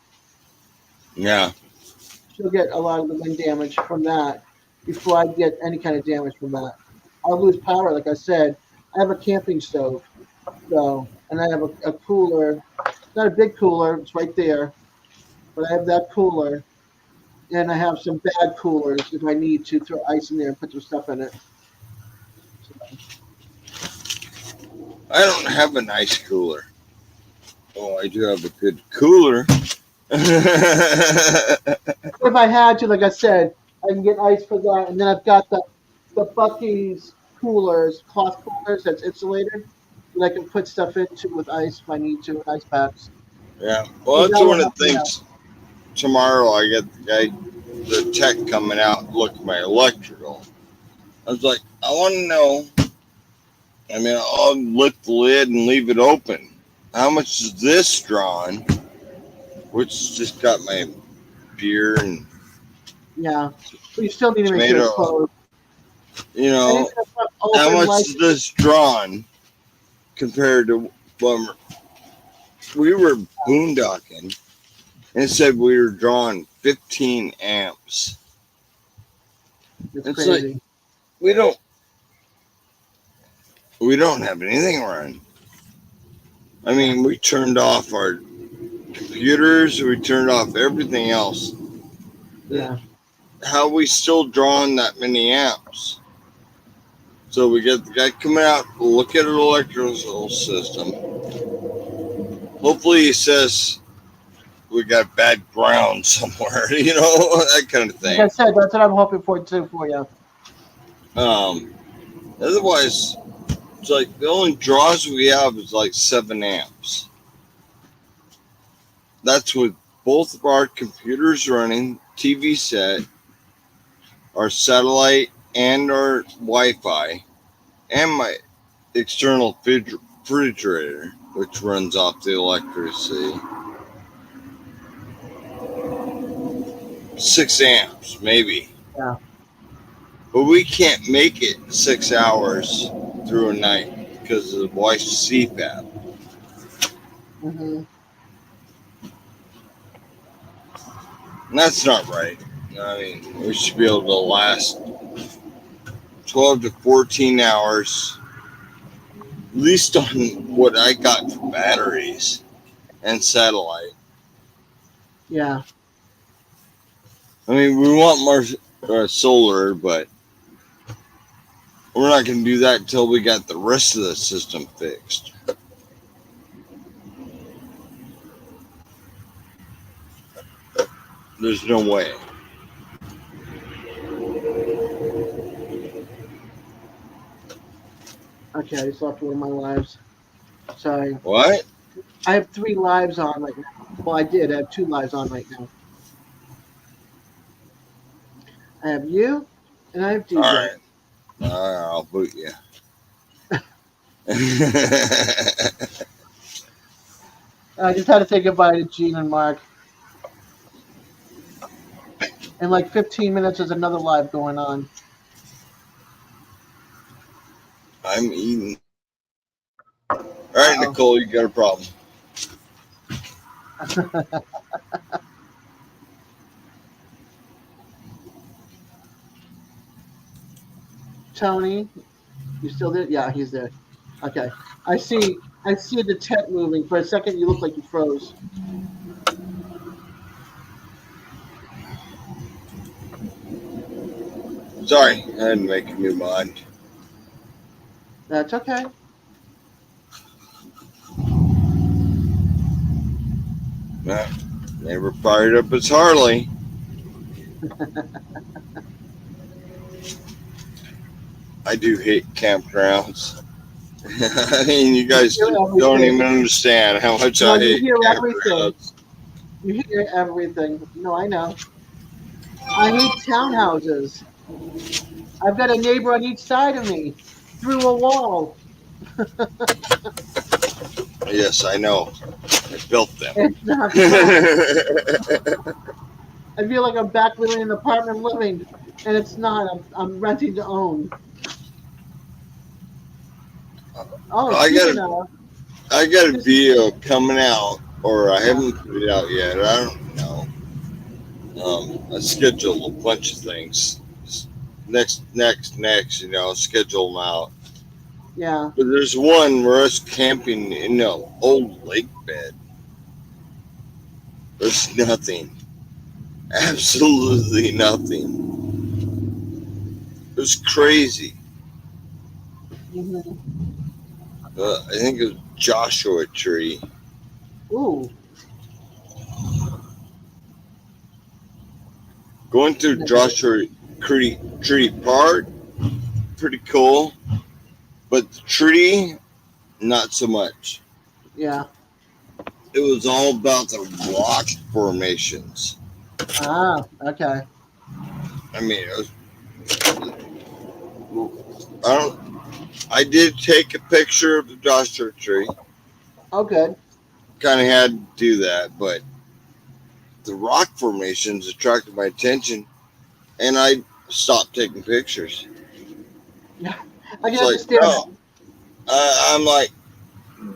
Yeah. She'll get a lot of the wind damage from that before I get any kind of damage from that. I'll lose power, like I said. I have a camping stove, and I have a cooler. Not a big cooler, it's right there, but I have that cooler, and I have some bad coolers if I need to throw ice in there and put some stuff in it. I don't have an ice cooler. Oh, I do have a good cooler. If I had to, like I said, I can get ice for that, and then I've got the Buc-ee's coolers, cloth coolers that's insulated that I can put stuff into with ice if I need to, ice packs. Yeah. Well, that's one of the things. Tomorrow I get the tech coming out and look at my electrical. I was like, I want to know. I mean, I'll lift the lid and leave it open. How much is this drawn? Which just got my beer and Yeah, but you still need to make sure it's closed. You know, how much is this drawn compared to when we were boondocking and it said we were drawing 15 amps. It's It's crazy. We don't have anything running. I mean, we turned off our computers, we turned off everything else. Yeah. How are we still drawing that many amps? So we get the guy coming out, look at an electrical system. Hopefully he says we got bad ground somewhere, you know, that kind of Like I thing. said, that's what I'm hoping for too for you. Otherwise, it's like the only draws we have is like 7 amps. That's with both of our computers running, TV set, our satellite, and our Wi-Fi, and my external refrigerator, which runs off the electricity. 6 amps, maybe. Yeah. But we can't make it 6 hours through a night because of the wife's CPAP. Hmm. And that's not right. I mean, we should be able to last 12 to 14 hours, at least on what I got for batteries and satellite. Yeah. I mean, we want more solar, but we're not going to do that until we got the rest of the system fixed. There's no way. Okay, I just lost one of my lives. Sorry. What? I have 3 lives on right now. Well, I did. I have 2 lives on right now. I have you, and I have DJ. All right. I'll boot you. I just had to say goodbye to Gene and Mark. In like 15 minutes, there's another live going on. I'm eating. All right, Uh-oh. Nicole, you got a problem. Tony, you still there? Yeah, he's there. Okay. I see the tent moving. For a second, you look like you froze. Sorry, I had to make a new mind. That's okay. Never fired up as Harley. I do hate campgrounds. I mean, you guys don't even understand how much I hate campgrounds. You hear everything. No, I know. I hate townhouses. I've got a neighbor on each side of me through a wall. Yes, I know. I built them. It's not fun. I feel like I'm back living in an apartment living, and it's not. I'm renting to own. Oh, I got a video coming out, or I haven't put it out yet. I don't know. I scheduled a bunch of things. Next, you know, schedule them out. Yeah. But there's one where us camping in an old lake bed. There's nothing. Absolutely nothing. It was crazy. Mm-hmm. I think it was Joshua Tree. Ooh. Going through Joshua Tree Park, pretty cool. But the tree, not so much. Yeah. It was all about the rock formations. Ah, okay. I mean, it was, I did take a picture of the Joshua Tree. Oh, good. Kind of had to do that, but the rock formations attracted my attention, and I stopped taking pictures. Yeah, I can It's like, understand. no. I'm like,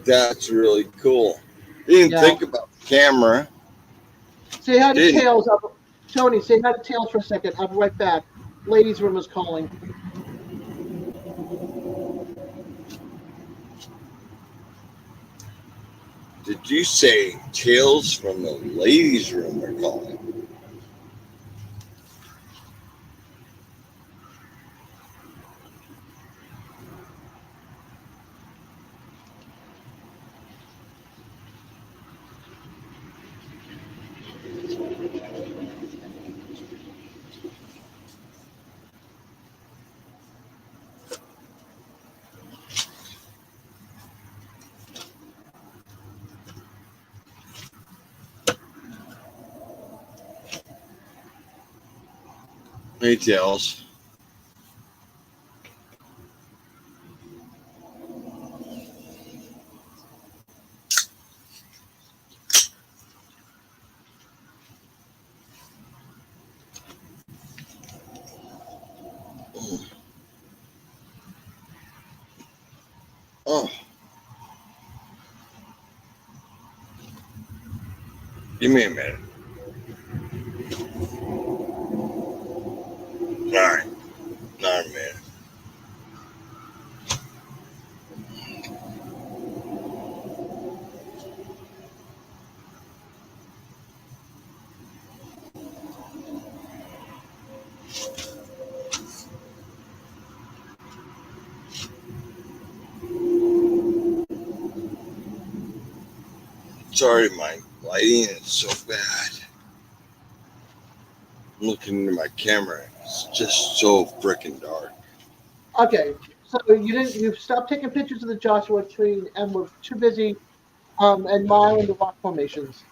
that's really cool. Didn't Yeah. think about the camera. Say hi to Didn't. Tails. Tony, say hi to Tails for a second. I'll be right back. Ladies' room is calling. Did you say Tales from the ladies' room are calling? Hey, Tales. Oh, give me a minute. All right, not a minute. Sorry, my lighting is so bad. I'm looking into my camera. It's just so freaking dark. Okay, so you stopped taking pictures of the Joshua Tree and were too busy admiring the rock formations.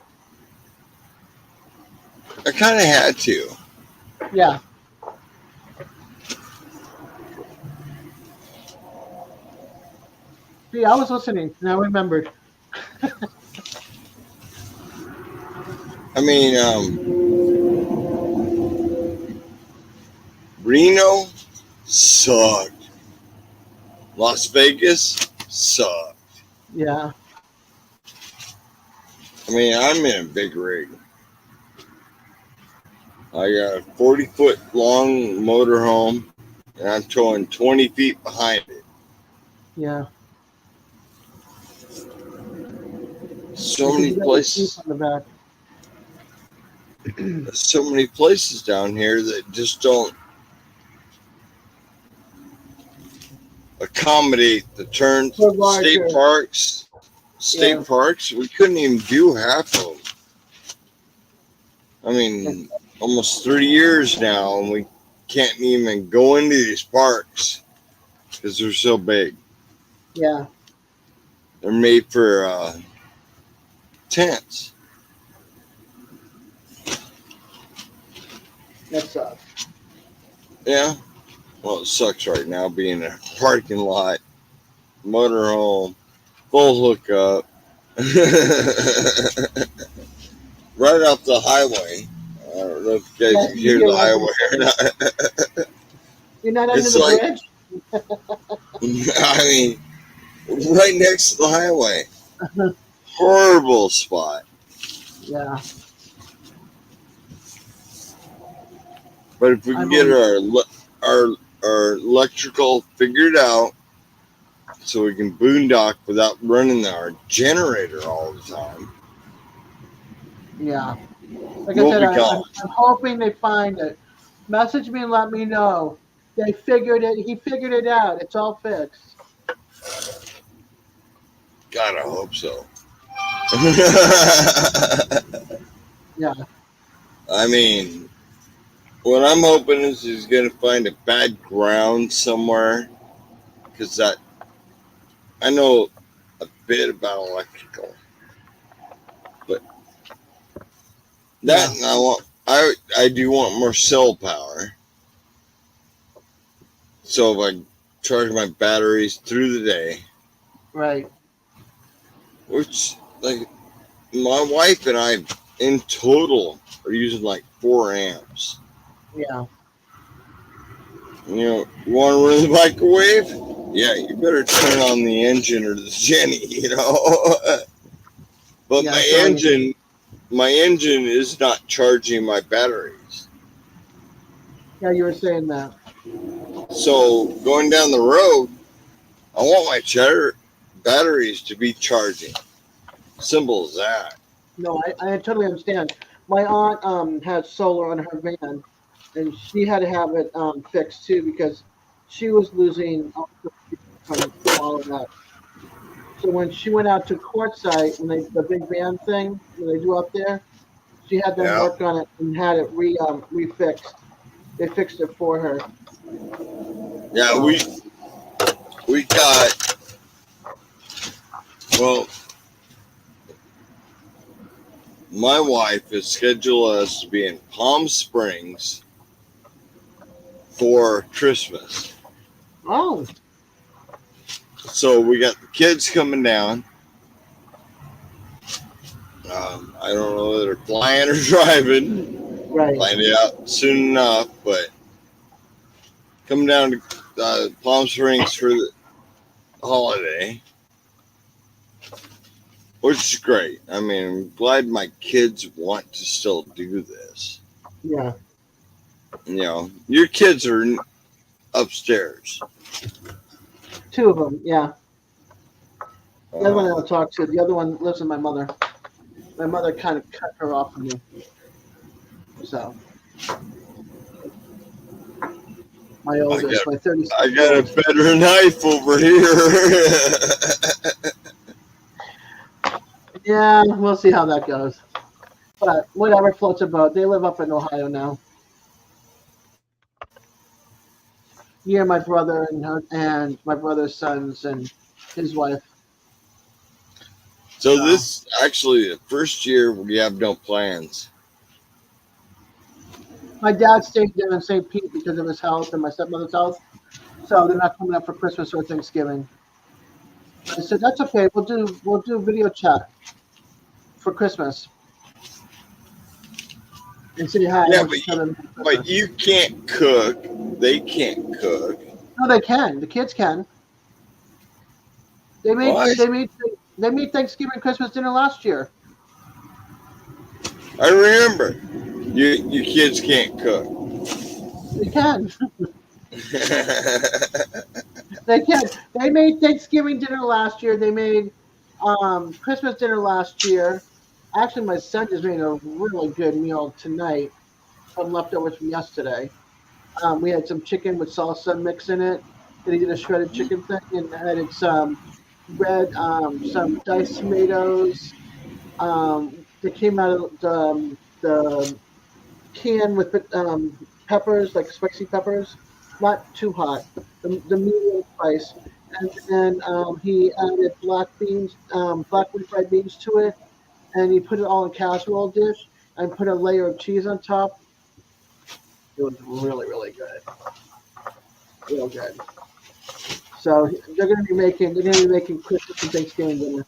I kind of had to. Yeah. See, I was listening, and I remembered. I mean, Reno sucked. Las Vegas sucked. Yeah. I mean, I'm in a big rig. I got a 40-foot long motorhome, and I'm towing 20 feet behind it. Yeah. So Because many you got the Jeep places, on the back. so many places down here that just don't accommodate the turns. For larger. State Yeah. parks, we couldn't even do half of them. I mean, almost 3 years now, and we can't even go into these parks because they're so big. Yeah. They're made for tents. That sucks. Yeah. Well, it sucks right now being a parking lot, motorhome, full hookup, right off the highway. I don't know if you guys Yeah, can you hear hear the everything. highway or not. You're not under It's the like, bridge? I mean, right next to the highway. Horrible spot. Yeah. But if we I can get believe. our electrical figured out, so we can boondock without running our generator all the time, Yeah. Like I we'll said, be I'm gone. hoping they find it. Message me and let me know. They figured it. He figured it out. It's all fixed. God, I hope so. Yeah. I mean, what I'm hoping is he's going to find a bad ground somewhere, because that I know a bit about electrical, but that Yeah. and I do want more cell power. So if I charge my batteries through the day, Right. which like my wife and I in total are using like 4 amps. Yeah. You want to run the microwave? Yeah, you better turn on the engine or the Jenny, But Yeah. my That's all you need. engine my engine is not charging my batteries. Yeah, you were saying that. So going down the road, I want my batteries to be charging. Simple as that. No, I totally understand. My aunt had solar on her van, and she had to have it fixed too because she was losing all the from all of that. So when she went out to Quartzsite, when they the big van thing when they do up there, she had them Yeah. work on it and had it refixed. They fixed it for her. Yeah, Um, we got, well, my wife has scheduled us to be in Palm Springs for Christmas. oh, So we got the kids coming down. I don't know whether they're flying or driving. right. Find it out soon enough, but coming down to Palm Springs for the holiday, which is great. I mean, I'm glad my kids want to still do this. Yeah, You know, your kids are upstairs. two of them. Yeah, the other one Uh, I'll talk to. The other one lives with my mother. My mother kind of cut her off from me. So my oldest, my 36. I got a better knife over here. Yeah, we'll see how that goes. But whatever floats a boat. They live up in Ohio now. Near my brother and my brother's sons and his wife. So this actually the first year we have no plans. My dad stayed down in St. Pete because of his health and my stepmother's health. So they're not coming up for Christmas or Thanksgiving. I said that's okay. We'll do video chat for Christmas. And say hi. Yeah, but you can't cook. They can't cook. No, they can. The kids can. They made What? they made Thanksgiving Christmas dinner last year. I remember. You kids can't cook. They can. They can. They made Thanksgiving dinner last year. They made Christmas dinner last year. Actually, my son just made a really good meal tonight from leftovers from yesterday. We had some chicken with salsa mix in it. Then he did a shredded chicken thing and added some some diced tomatoes. They came out of the can with peppers, like spicy peppers, not too hot, the medium spice. And then he added black beans, black refried beans to it, and he put it all in a casserole dish and put a layer of cheese on top. It was really, really good. Real good. So they're going to be making Christmas and Thanksgiving dinner.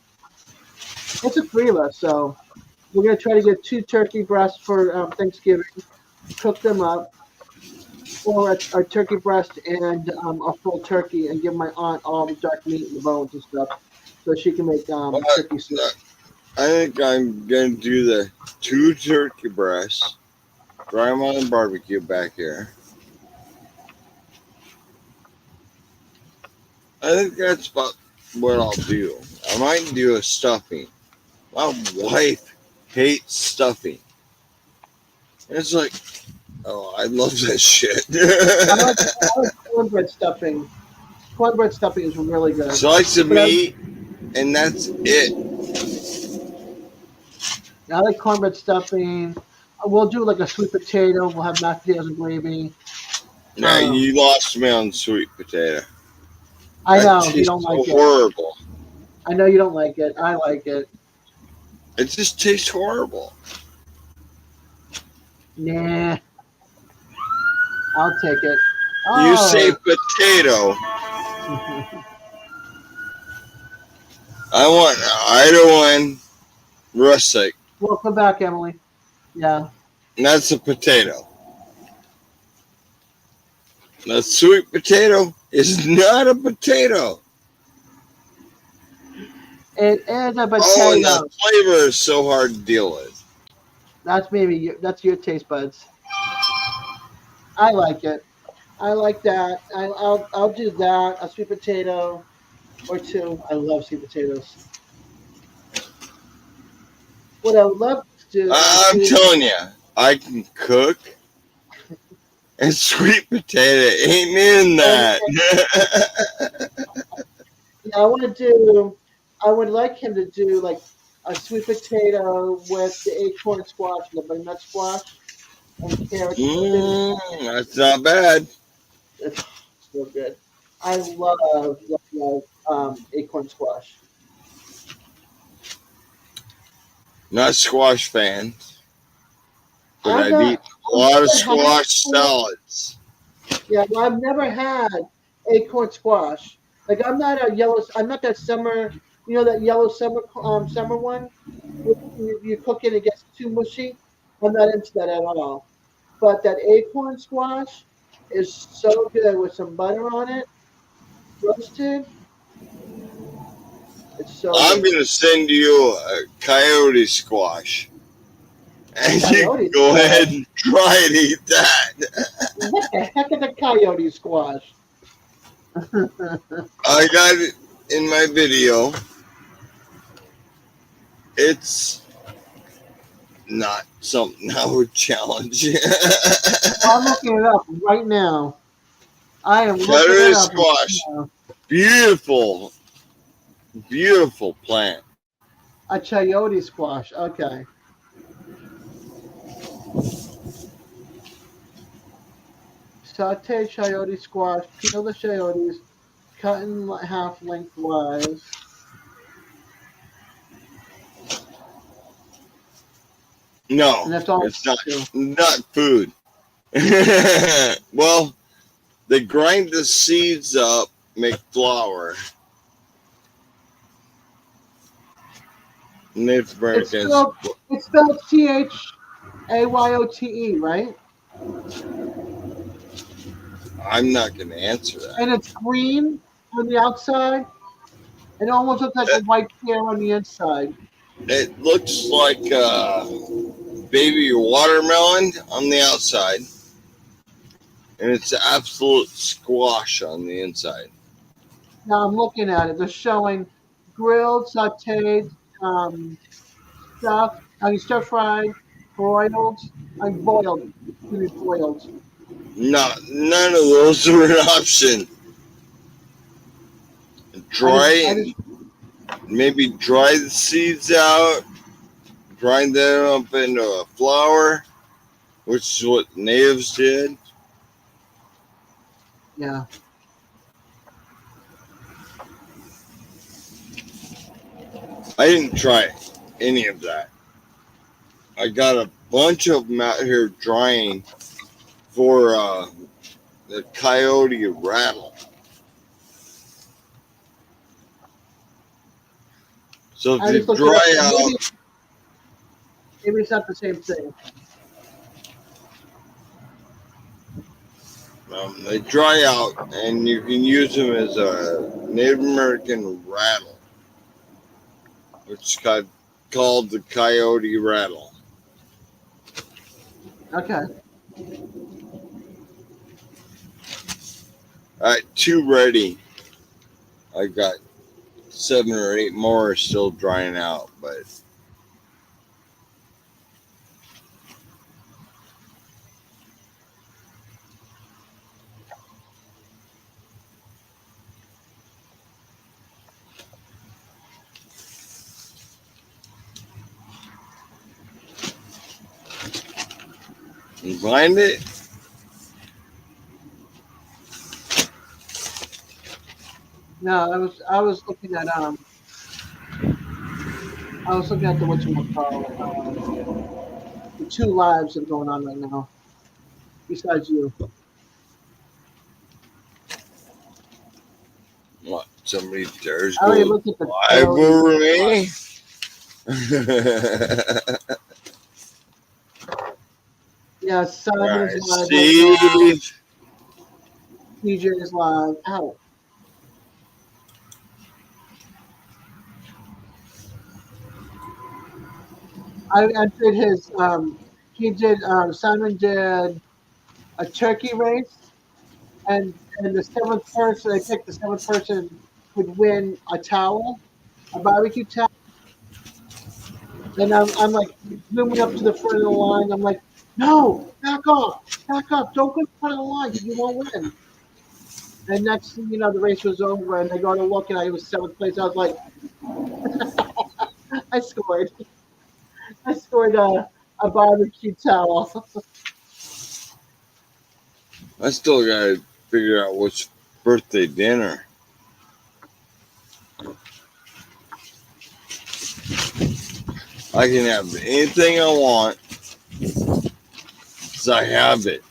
It's a three of us, so we're going to try to get 2 turkey breasts for Thanksgiving, cook them up, or a turkey breast and a full turkey, and give my aunt all the dark meat and the bones and stuff, so she can make turkey soup. I think I'm gonna do the 2 turkey breasts, dry them on the barbecue back here. I think that's about what I'll do. I might do a stuffing. My wife hates stuffing. It's like, oh, I love that shit. I like cornbread stuffing. Cornbread stuffing is really good. Slice of meat, and that's it. I like cornbread stuffing. We'll do like a sweet potato. We'll have mashed potatoes and gravy. Now you lost me on sweet potato. I know That you don't tastes like it. horrible. I know you don't like it. I like it. It just tastes horrible. Nah. I'll take it. You say potato. I want Idaho rustic. Welcome back, Emily. Yeah. And that's a potato. The sweet potato is not a potato. It is a potato. Oh, and the flavor is so hard to deal with. That's your taste buds. I like it. I like that. I'll do that. A sweet potato or two. I love sweet potatoes. What I would love to do is I'm do. telling you, I can cook, and sweet potato ain't in And, that. yeah, I want to do. I would like him to do like a sweet potato with the acorn squash and the butternut squash and carrots and everything. That's not bad. It's so good. I love acorn squash. Not squash fans, but I'm I've not. eaten a I've lot of never had. squash salads. Yeah, well, I've never had acorn squash. Like I'm not a yellow. I'm not that summer. You know that yellow summer one. Where you cook it, and it gets too mushy. I'm not into that at all. But that acorn squash is so good with some butter on it, roasted. It's so I'm good. gonna send you a coyote squash, and you can Coyote go ahead squash. and try and eat that. What the heck is a coyote squash? I got it in my video. It's not something I would challenge. I'm looking it up right now. I am looking it Coyote up right squash, now. beautiful, beautiful plant. A chayote squash. Okay. Saute chayote squash. Peel the chayotes. Cut in half lengthwise. No, And that's all it's not. you do. Not food. Well, they grind the seeds up, make flour. Native It's Americans. spelled it's spelled Chayyote, right? I'm not going to answer that. And it's green on the outside. It almost looks like a It, white pear on the inside. it looks like baby watermelon on the outside, and it's absolute squash on the inside. Now I'm looking at it. They're showing grilled, sautéed, um, stir fried, broiled, boiled. Excuse me, boiled. Not none of those are an option. I Dry, just maybe dry the seeds out, grind them up into a flour, which is what natives did. yeah. I didn't try any of that. I got a bunch of them out here drying for the coyote rattle. So if I you just looked it up. dry So out, maybe it's not the same thing. they dry out, and you can use them as a Native American rattle, which is called the coyote rattle. Okay. All right, two ready. I got 7 or 8 more still drying out, but you find it. No, I was looking at the whatchamacallit, the two lives that are going on right now, besides you. What? Somebody dares I already go looked at the live coyote. over me? Yeah, All Simon is right, live right now. Steve. TJ is live. Ow. I did his. He did. Simon did a turkey race, and the seventh person, I picked the seventh person would win a towel, a barbecue towel. And I'm like zooming up to the front of the line. I'm like, no, back off, don't go to the front of the line because you won't win. And next thing you know, the race was over, and they go to look, and I was seventh place. I was like, I scored. I scored a barbecue towel. I still gotta figure out which birthday dinner. I can have anything I want, because I have it.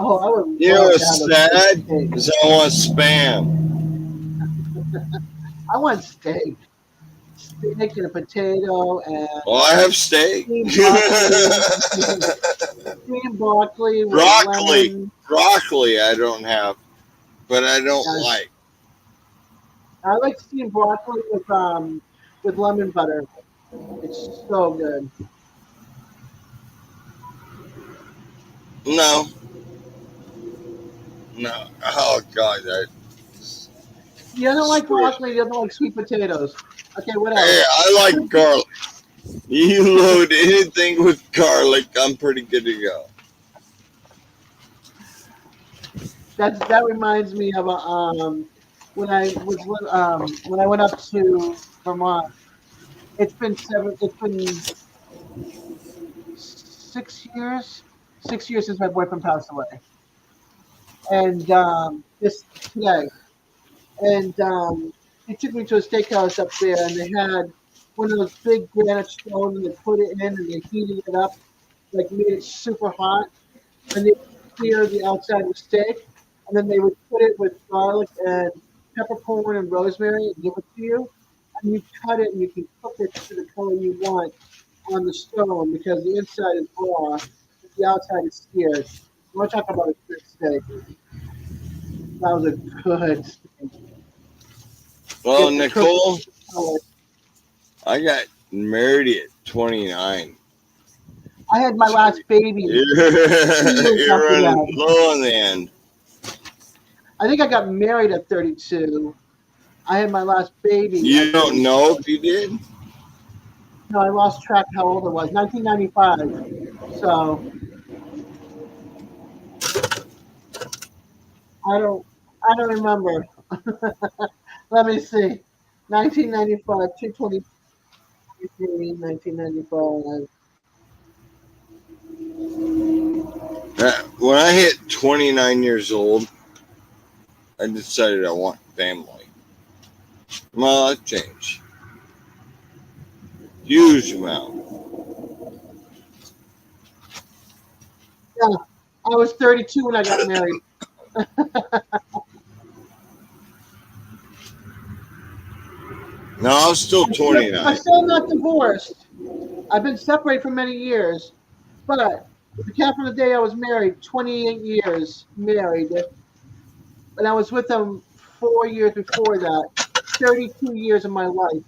Oh, I would You know love to what's have a sad? steak. Is I want spam. I want steak and a potato and Well, I have steak. steamed broccoli, steamed broccoli with Broccoli. lemon. Broccoli I don't have, but I don't Uh, like. I like steamed broccoli with lemon butter. It's so good. No. No. Oh, God. You don't like Screw it. broccoli. You don't like sweet potatoes. Okay, what Hey, else? I like garlic. You load anything with garlic, I'm pretty good to go. That reminds me of when I went up to Vermont. It's been 6 years. 6 years since my boyfriend passed away, and this today, and he took me to a steakhouse up there, and they had one of those big granite stones, and they put it in, and they heated it up, like made it super hot, and they sear the outside of the steak, and then they would put it with garlic and peppercorn and rosemary and give it to you, and you cut it and you can cook it to the color you want on the stone because the inside is raw, but the outside is seared. We're talking about a good steak. That was a good steak. Well, Get the turkey Nicole, color. I got married at 29. I had my last baby You're, 2 years you're after running that. low on the end. I think I got married at 32. I had my last baby You at don't 32. know if you did? No, I lost track how old I was. 1995. So I don't I don't remember. Let me see. 1995, 223, 1995. When I hit 29 years old, I decided I want family. My life changed. Huge amount. Yeah, I was 32 when I got married. No, I was still I'm 29. still not divorced. I've been separated for many years, but if you count from the day I was married, 28 years married, and I was with him 4 years before that. 32 years of my life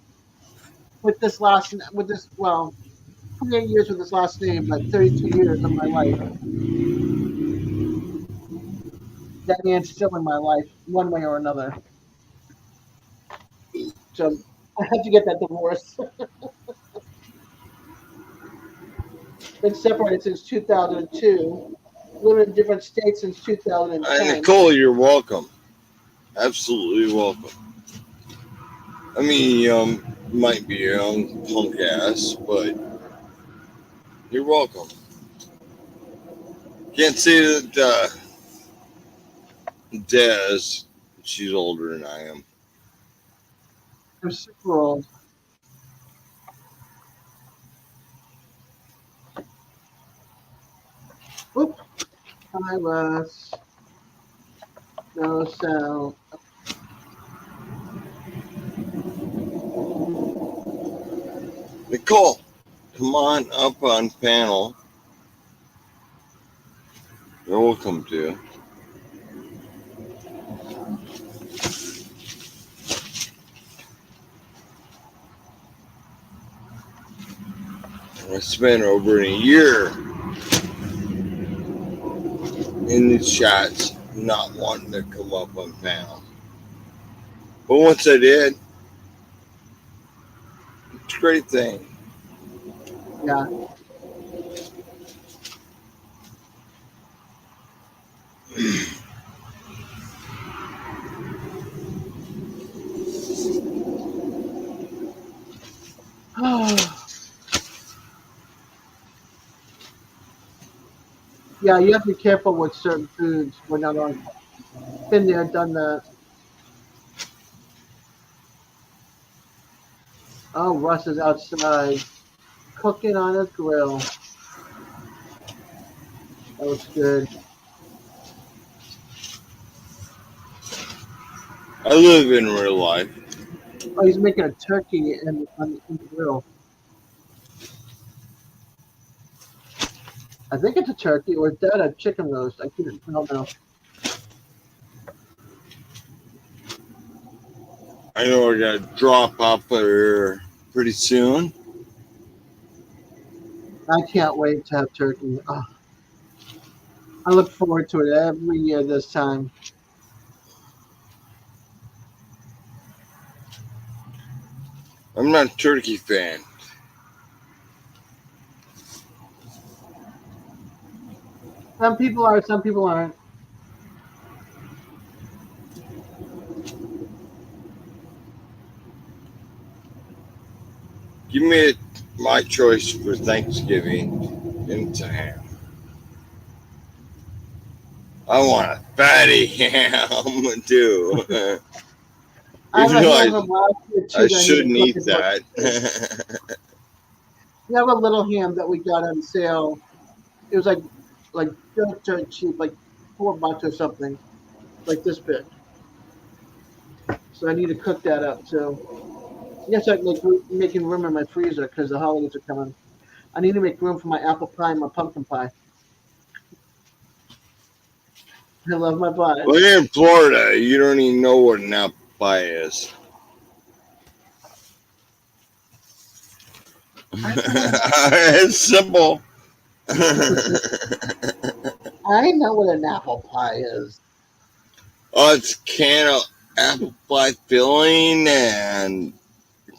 with this, well, 28 years with his last name, but 32 years of my life. That man's still in my life, one way or another. So I had to get that divorce. Been separated since 2002. Living in different states since 2010. Nicole, you're welcome. Absolutely welcome. I mean, might be a young punk ass, but you're welcome. Can't say that Des, she's older than I am. I'm super old. Oop. Hi, Russ. No sound. Nicole, come on up on panel. You're welcome to. I spent over a year in the chats not wanting to come up on panel. But once I did, it's a great thing. Yeah. Yeah, you have to be careful with certain foods. We're not on. Been there, done that. Oh, Russ is outside cooking on his grill. That looks good. I live in real life. Oh, he's making a turkey in the grill. I think it's a turkey, or is that a chicken roast? I don't know. I know I got to drop off here pretty soon. I can't wait to have turkey. Oh, I look forward to it every year this time. I'm not a turkey fan. Some people are, some people aren't. Give me my choice for Thanksgiving into ham. I want a fatty ham too. I have Even a though ham from last year I too that I need to shouldn't cook eat and that. we have a little ham that we got on sale. It was like dirt cheap, like $4 or something, like this big. So I need to cook that up too. Yes, I'm making room in my freezer because the holidays are coming. I need to make room for my apple pie and my pumpkin pie. I love my Well, pies. here in Florida, you don't even know what an apple pie is. I know, It's simple. I know what an apple pie is. Oh, it's can of apple pie filling and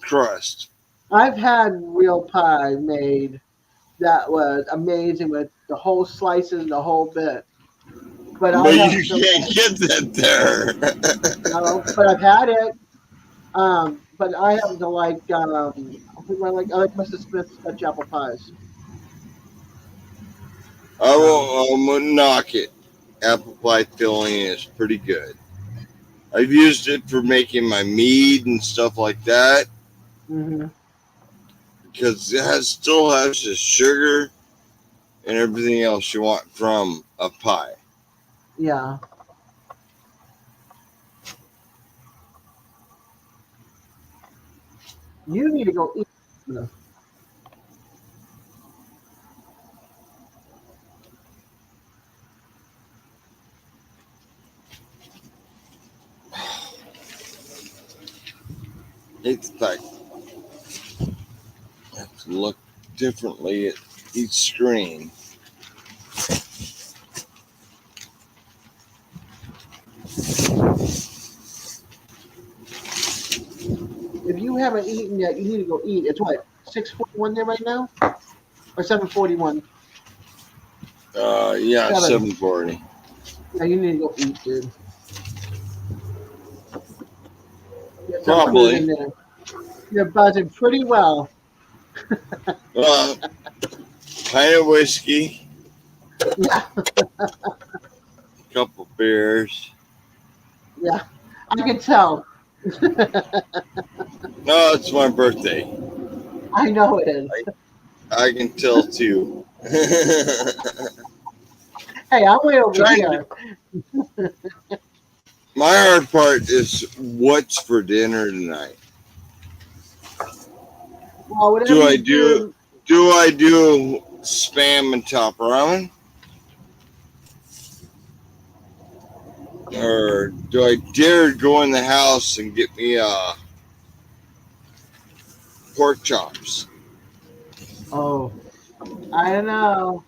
crust. I've had real pie made that was amazing with the whole slices and the whole bit. But I But you happen to can't get that there. no, but I've had it. But I happen to like who do I like Mr. Smith's Dutch apple pies. So I won't knock it. Apple pie filling is pretty good. I've used it for making my mead and stuff like that hmm because still has the sugar and everything else you want from a pie. yeah. You need to go eat. It's like I have to look differently at each screen. If you haven't eaten yet, you need to go eat. It's what 6:41 there right now, or 7:41. Yeah, Seven. 740. Yeah, you need to go eat, dude. Get some food in Probably. there. You're buzzing pretty well. Uh, Pint of whiskey, Yeah, couple beers. yeah. I can tell. No, it's my birthday. I know it is. I can tell too. Hey, I'm way over Trying to, here. my hard part is what's for dinner tonight. Well, whatever Do I you do do, do I do spam and top ramen? Or do I dare go in the house and get me pork chops? Oh, I don't know.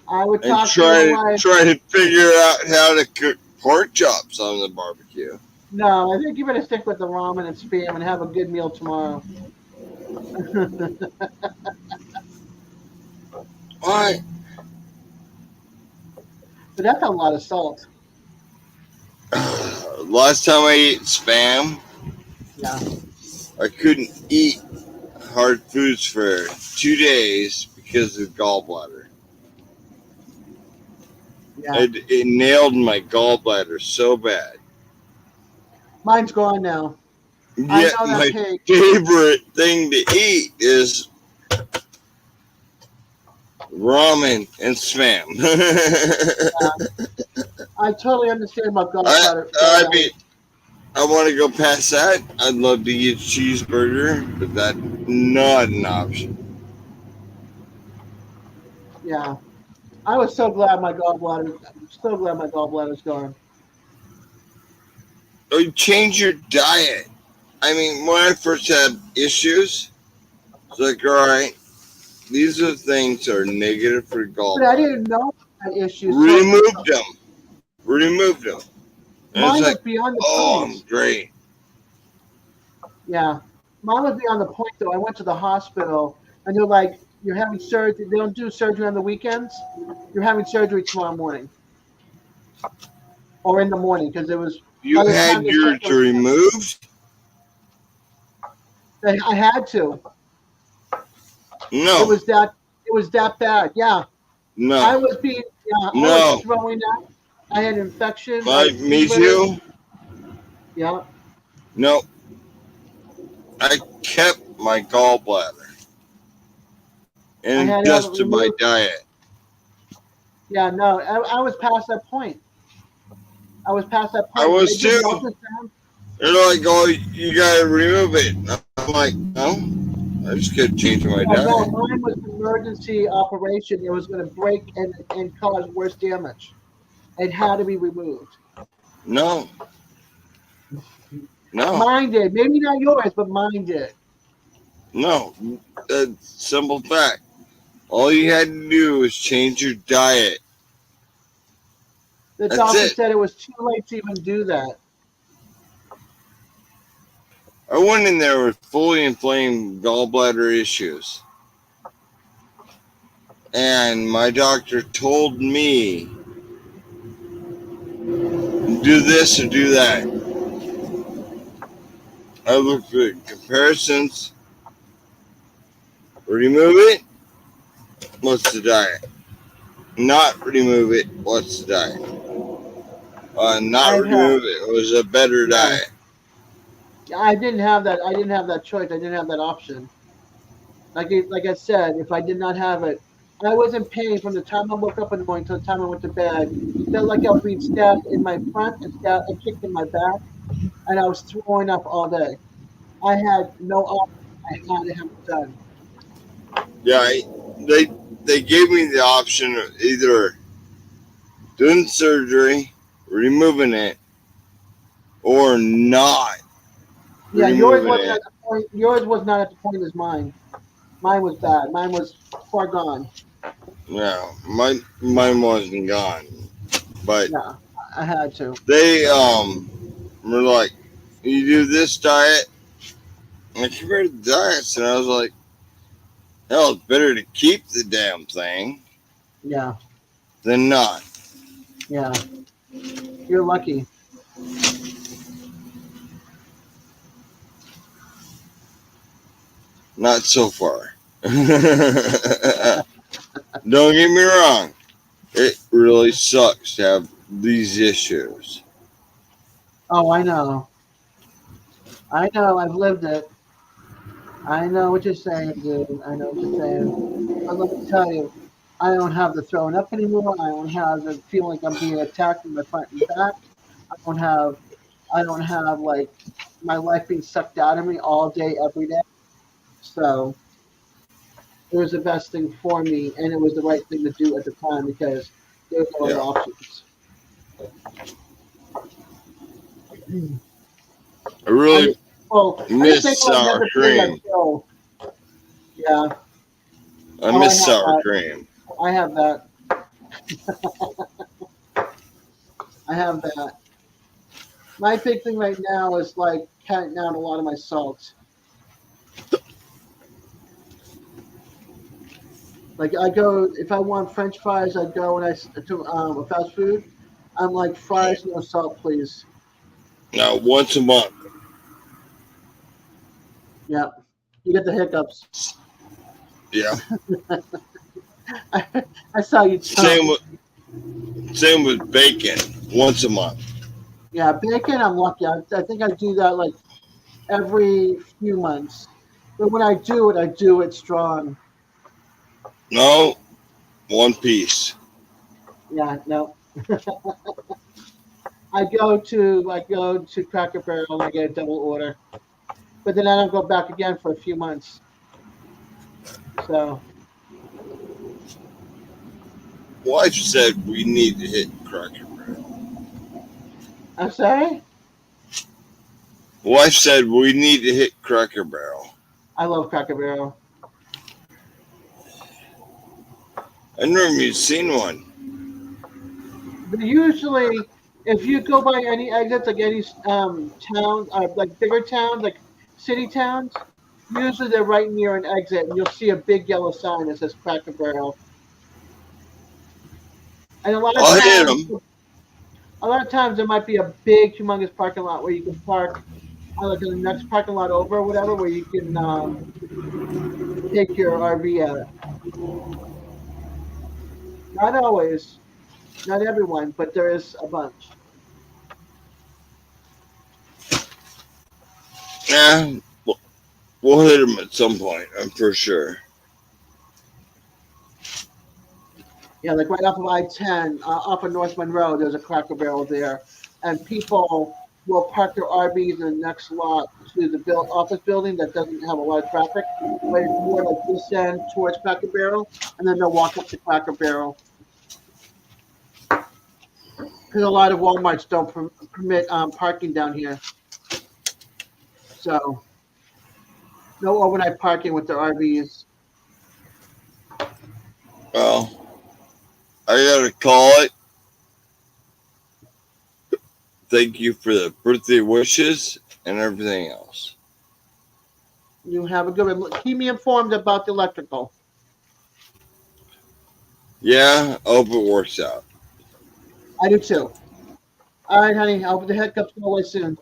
I would and talk to your wife. try to figure out how to cook pork chops on the barbecue. No, I think you better stick with the ramen and spam and have a good meal tomorrow. Why? But that's a lot of salt. Last time I ate spam, Yeah, I couldn't eat hard foods for 2 days because of gallbladder. yeah. It nailed my gallbladder so bad. Mine's gone now. I Yet know that my pig. favorite thing to eat is ramen and spam. I totally understand about I gallbladder. I mean I want to go past that. I'd love to eat a cheeseburger, but that's not an option. Yeah, I was so glad my gallbladder. I'm so glad my gallbladder's gone. Or you change your diet. I mean, when I first had issues, it's like, all right, these are things that are negative for But I gallbladder. didn't know I had issues. So Removed them. Removed them. And it's mine was like, beyond the oh, I'm point. great. Yeah, mine was beyond the point though. I went to the hospital and they're like, "You're having surgery. They don't do surgery on the weekends. You're having surgery tomorrow morning or in the morning because it was by You the time had they checked, yours removed? I had to. It No, was that. It was that bad. Yeah, I no, was being. Yeah, I was no. throwing up. I had infection. I had Me fever. too. Yeah, No, I kept my gallbladder I and had to have it adjusted my removed. diet. Yeah, no, I was past that point. I was past that I point. When they was did the too. ultrasound, They're like, oh, you gotta remove it. I'm like, no, I just kept changing my yeah, no, diet. mine was an emergency operation. It was going to break and cause worse damage. It had to be removed. No, no, Mine did. Maybe not yours, but mine did. no. Simple fact. All you had to do was change your diet. The That's doctor it. said it was too late to even do that. I went in there with fully inflamed gallbladder issues. And my doctor told me, do this or do that. I looked at comparisons. Remove it. What's the diet? Not remove it. What's the diet? Not I've had, remove it. It was a better yeah, diet. I didn't have that. I didn't have that choice. I didn't have that option. Like I said, if I did not have it, I was in pain from the time I woke up in the morning till the time I went to bed. Felt like I was being stabbed in my front and stabbed and kicked in my back, and I was throwing up all day. I had no option. I had to have it done. Yeah, they gave me the option of either doing surgery, removing it, or not Yeah, yours removing wasn't it. at the point. Yours was not at the point as mine. Mine was bad. Mine was far gone. No, mine wasn't gone, but Yeah, I had to. they were like, you do this diet. And I compared the diets, and I was like, hell, it's better to keep the damn thing Yeah, than not. yeah. You're lucky. Not so far. Don't get me wrong. It really sucks to have these issues. Oh, I know. I know. I've lived it. I know what you're saying, dude. I know what you're saying. But let me tell you, I don't have the throwing up anymore. I don't have the feeling like I'm being attacked in my front and back. I don't have. I don't have like my life being sucked out of me all day, every day. So it was the best thing for me, and it was the right thing to do at the time because there's no other Yeah. options. I I really just, well, I just think miss I'll sour never feel that cream. chill. Yeah, I Oh, miss have sour that. cream. I have that. I have that. My big thing right now is like cutting down a lot of my salt. Like I go if I want French fries, I go and to a fast food. I'm like fries no salt, please. Now, once a month. Yeah, you get the hiccups. Yeah. I saw you tell Same me. with bacon. Once a month. Yeah, bacon. I'm lucky. I think I do that like every few months. But when I do it strong. No, one piece. Yeah, no. I go to Cracker Barrel and I get a double order. But then I don't go back again for a few months. So Wife said we need to hit Cracker Barrel. I'm sorry. Wife said we need to hit Cracker Barrel. I love Cracker Barrel. I never even seen one. But usually, if you go by any exits, like any town, like bigger towns, like city towns, usually they're right near an exit, and you'll see a big yellow sign that says Cracker Barrel. And I'll hit them. a lot of times there might be a big, humongous parking lot where you can park, like in the next parking lot over or whatever, where you can take your RV out. Not always, not everyone, but there is a bunch. Yeah, we'll hit them at some point. I'm for sure. Yeah, like right off of I-10, off of North Monroe, there's a Cracker Barrel there, and people will park their RVs in the next lot to the office building that doesn't have a lot of traffic, but it's more like this end towards Cracker Barrel, and then they'll walk up to Cracker Barrel because a lot of WalMarts don't permit parking down here, so no overnight parking with their RVs. Well, I gotta call it. Thank you for the birthday wishes and everything else. You have a good one. Keep me informed about the electrical. Yeah, I hope it works out. I do too. All right, honey. I hope the hiccups go away soon.